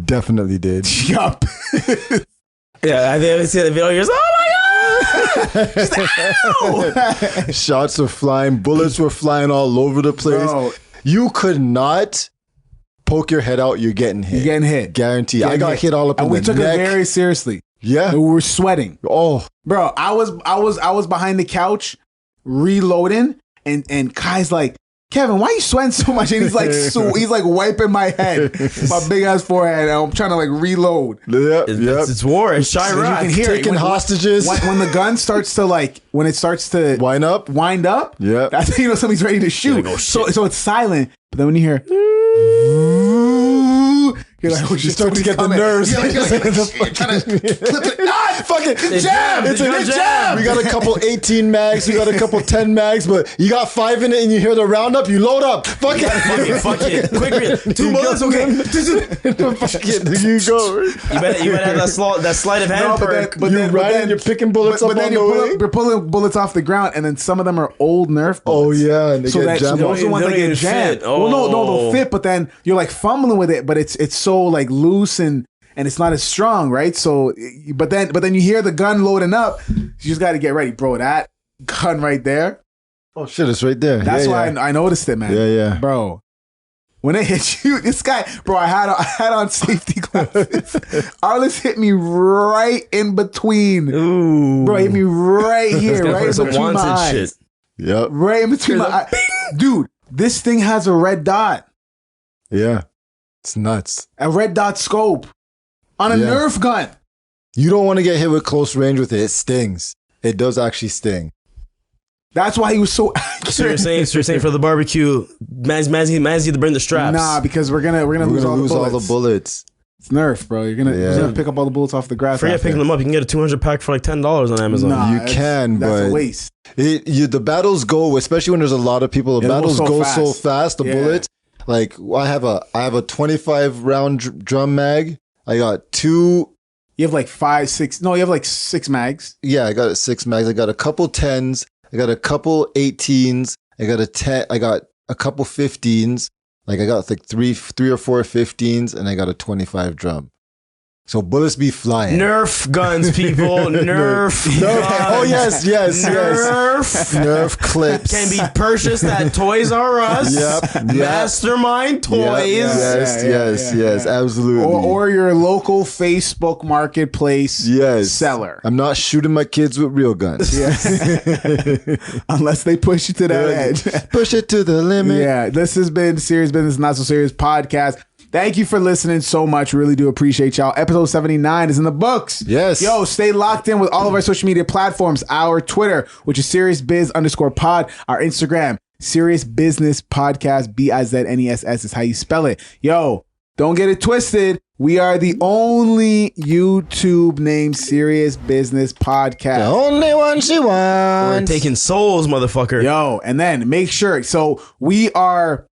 Definitely did. Yup. Yeah, I think I see the video. You're just, oh my God! Shots were flying, bullets were flying all over the place. Bro. You could not poke your head out. You're getting hit. Guarantee. I got hit all up in the neck. And we took it very seriously. Yeah, and we were sweating. Oh, bro, I was behind the couch reloading, and Kai's like, Kevin, why are you sweating so much? And he's like, he's like wiping my head, my big ass forehead. And I'm trying to like reload. It's war. It's Chirac. You can hear taking hostages. When the gun starts to wind up. Yeah, that's how you know somebody's ready to shoot. So it's silent, but then when you hear. You're like, oh, you start to get the nerves. You're trying to clip it. Ah, fuck it. It's jam. It's a good jam. We got a couple 18 mags. We got a couple 10 mags, but you got 5 in it and you hear the roundup, you load up. Fuck it. Quick. 2 bullets, okay. Fuck it. You go. You better have that sleight of hand perk. You're picking bullets up on the way. You're pulling bullets off the ground, and then some of them are old Nerf bullets. Oh, yeah. And they get jammed. Those are the ones that get jammed. Well, no, they'll fit, but then you're like fumbling with it, but it's so like loose and it's not as strong, right? So, but then you hear the gun loading up. You just got to get ready, bro. That gun right there. Oh shit, it's right there. That's why I noticed it, man. Yeah, bro. When they hit you, this guy, bro, I had on safety glasses. Arliss hit me right in between. Ooh. Bro, hit me right here, right in between my eyes. Shit. Yep. Right in between my eyes. Dude, this thing has a red dot. Yeah. It's nuts. A red dot scope on a Nerf gun. You don't want to get hit with close range with it. It stings. It does actually sting. That's why he was so So you're saying for the barbecue, man's to bring the straps. Nah, because we're gonna lose all the bullets. It's Nerf, bro. You're gonna pick up all the bullets off the grass. Forget picking them up. You can get a 200 pack for like $10 on Amazon. Nah, you can, that's but a waste. The battles go, especially when there's a lot of people. The battles go so fast. The bullets. Like I have a 25 round drum mag. I got 2. You have like 5, 6. No, you have like 6 mags. Yeah, I got 6 mags. I got a couple 10s. I got a couple 18s. I got a couple 15s. Like I got like three or 4 15s, and I got a 25 drum. So bullets be flying. Nerf guns, people. Nerf guns. Oh, yes. Nerf clips. Can be purchased at Toys R Us. Yep. Mastermind Toys. Yes. Absolutely. Or your local Facebook marketplace seller. I'm not shooting my kids with real guns. Unless they push you to that edge. Push it to the limit. Yeah. This has been Serious Business, Not So Serious podcast. Thank you for listening so much. Really do appreciate y'all. Episode 79 is in the books. Yes. Yo, stay locked in with all of our social media platforms. Our Twitter, which is SeriousBiz_pod. Our Instagram, Serious Business Podcast. BIZNESS is how you spell it. Yo, don't get it twisted. We are the only YouTube named Serious Business Podcast. The only one she wants. We're taking souls, motherfucker. Yo, and then make sure. So we are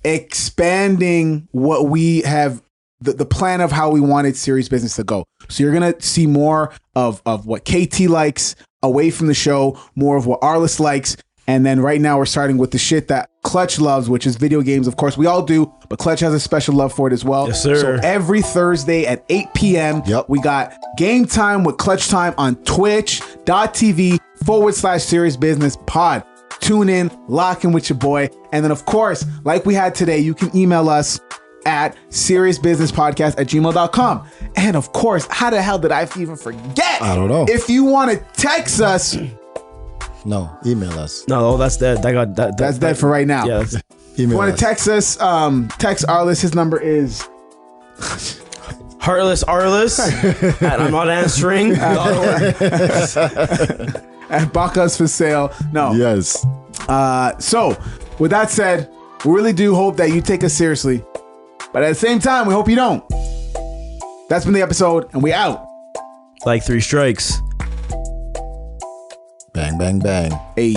expanding what we have, the plan of how we wanted Serious Business to go. So you're going to see more of what KT likes away from the show, more of what Arliss likes. And then right now we're starting with the shit that Clutch loves, which is video games. Of course, we all do, but Clutch has a special love for it as well. Yes, sir. So every Thursday at 8 p.m., we got Game Time with Clutch Time on twitch.tv/Serious Business Pod. Tune in, lock in with your boy. And then, of course, like we had today, you can email us at seriousnbusinesspodcast@gmail.com. And of course, how the hell did I even forget? I don't know. If you want to text us. No, email us. No, that's dead. That's dead for right now. Yeah. If you want to text us, text Arliss. His number is Heartless Arliss. And I'm not answering. At Bacchus for sale. No. Yes. So, with that said, we really do hope that you take us seriously. But at the same time, we hope you don't. That's been the episode, and we out. Like 3 strikes. Bang, bang, bang. Hey.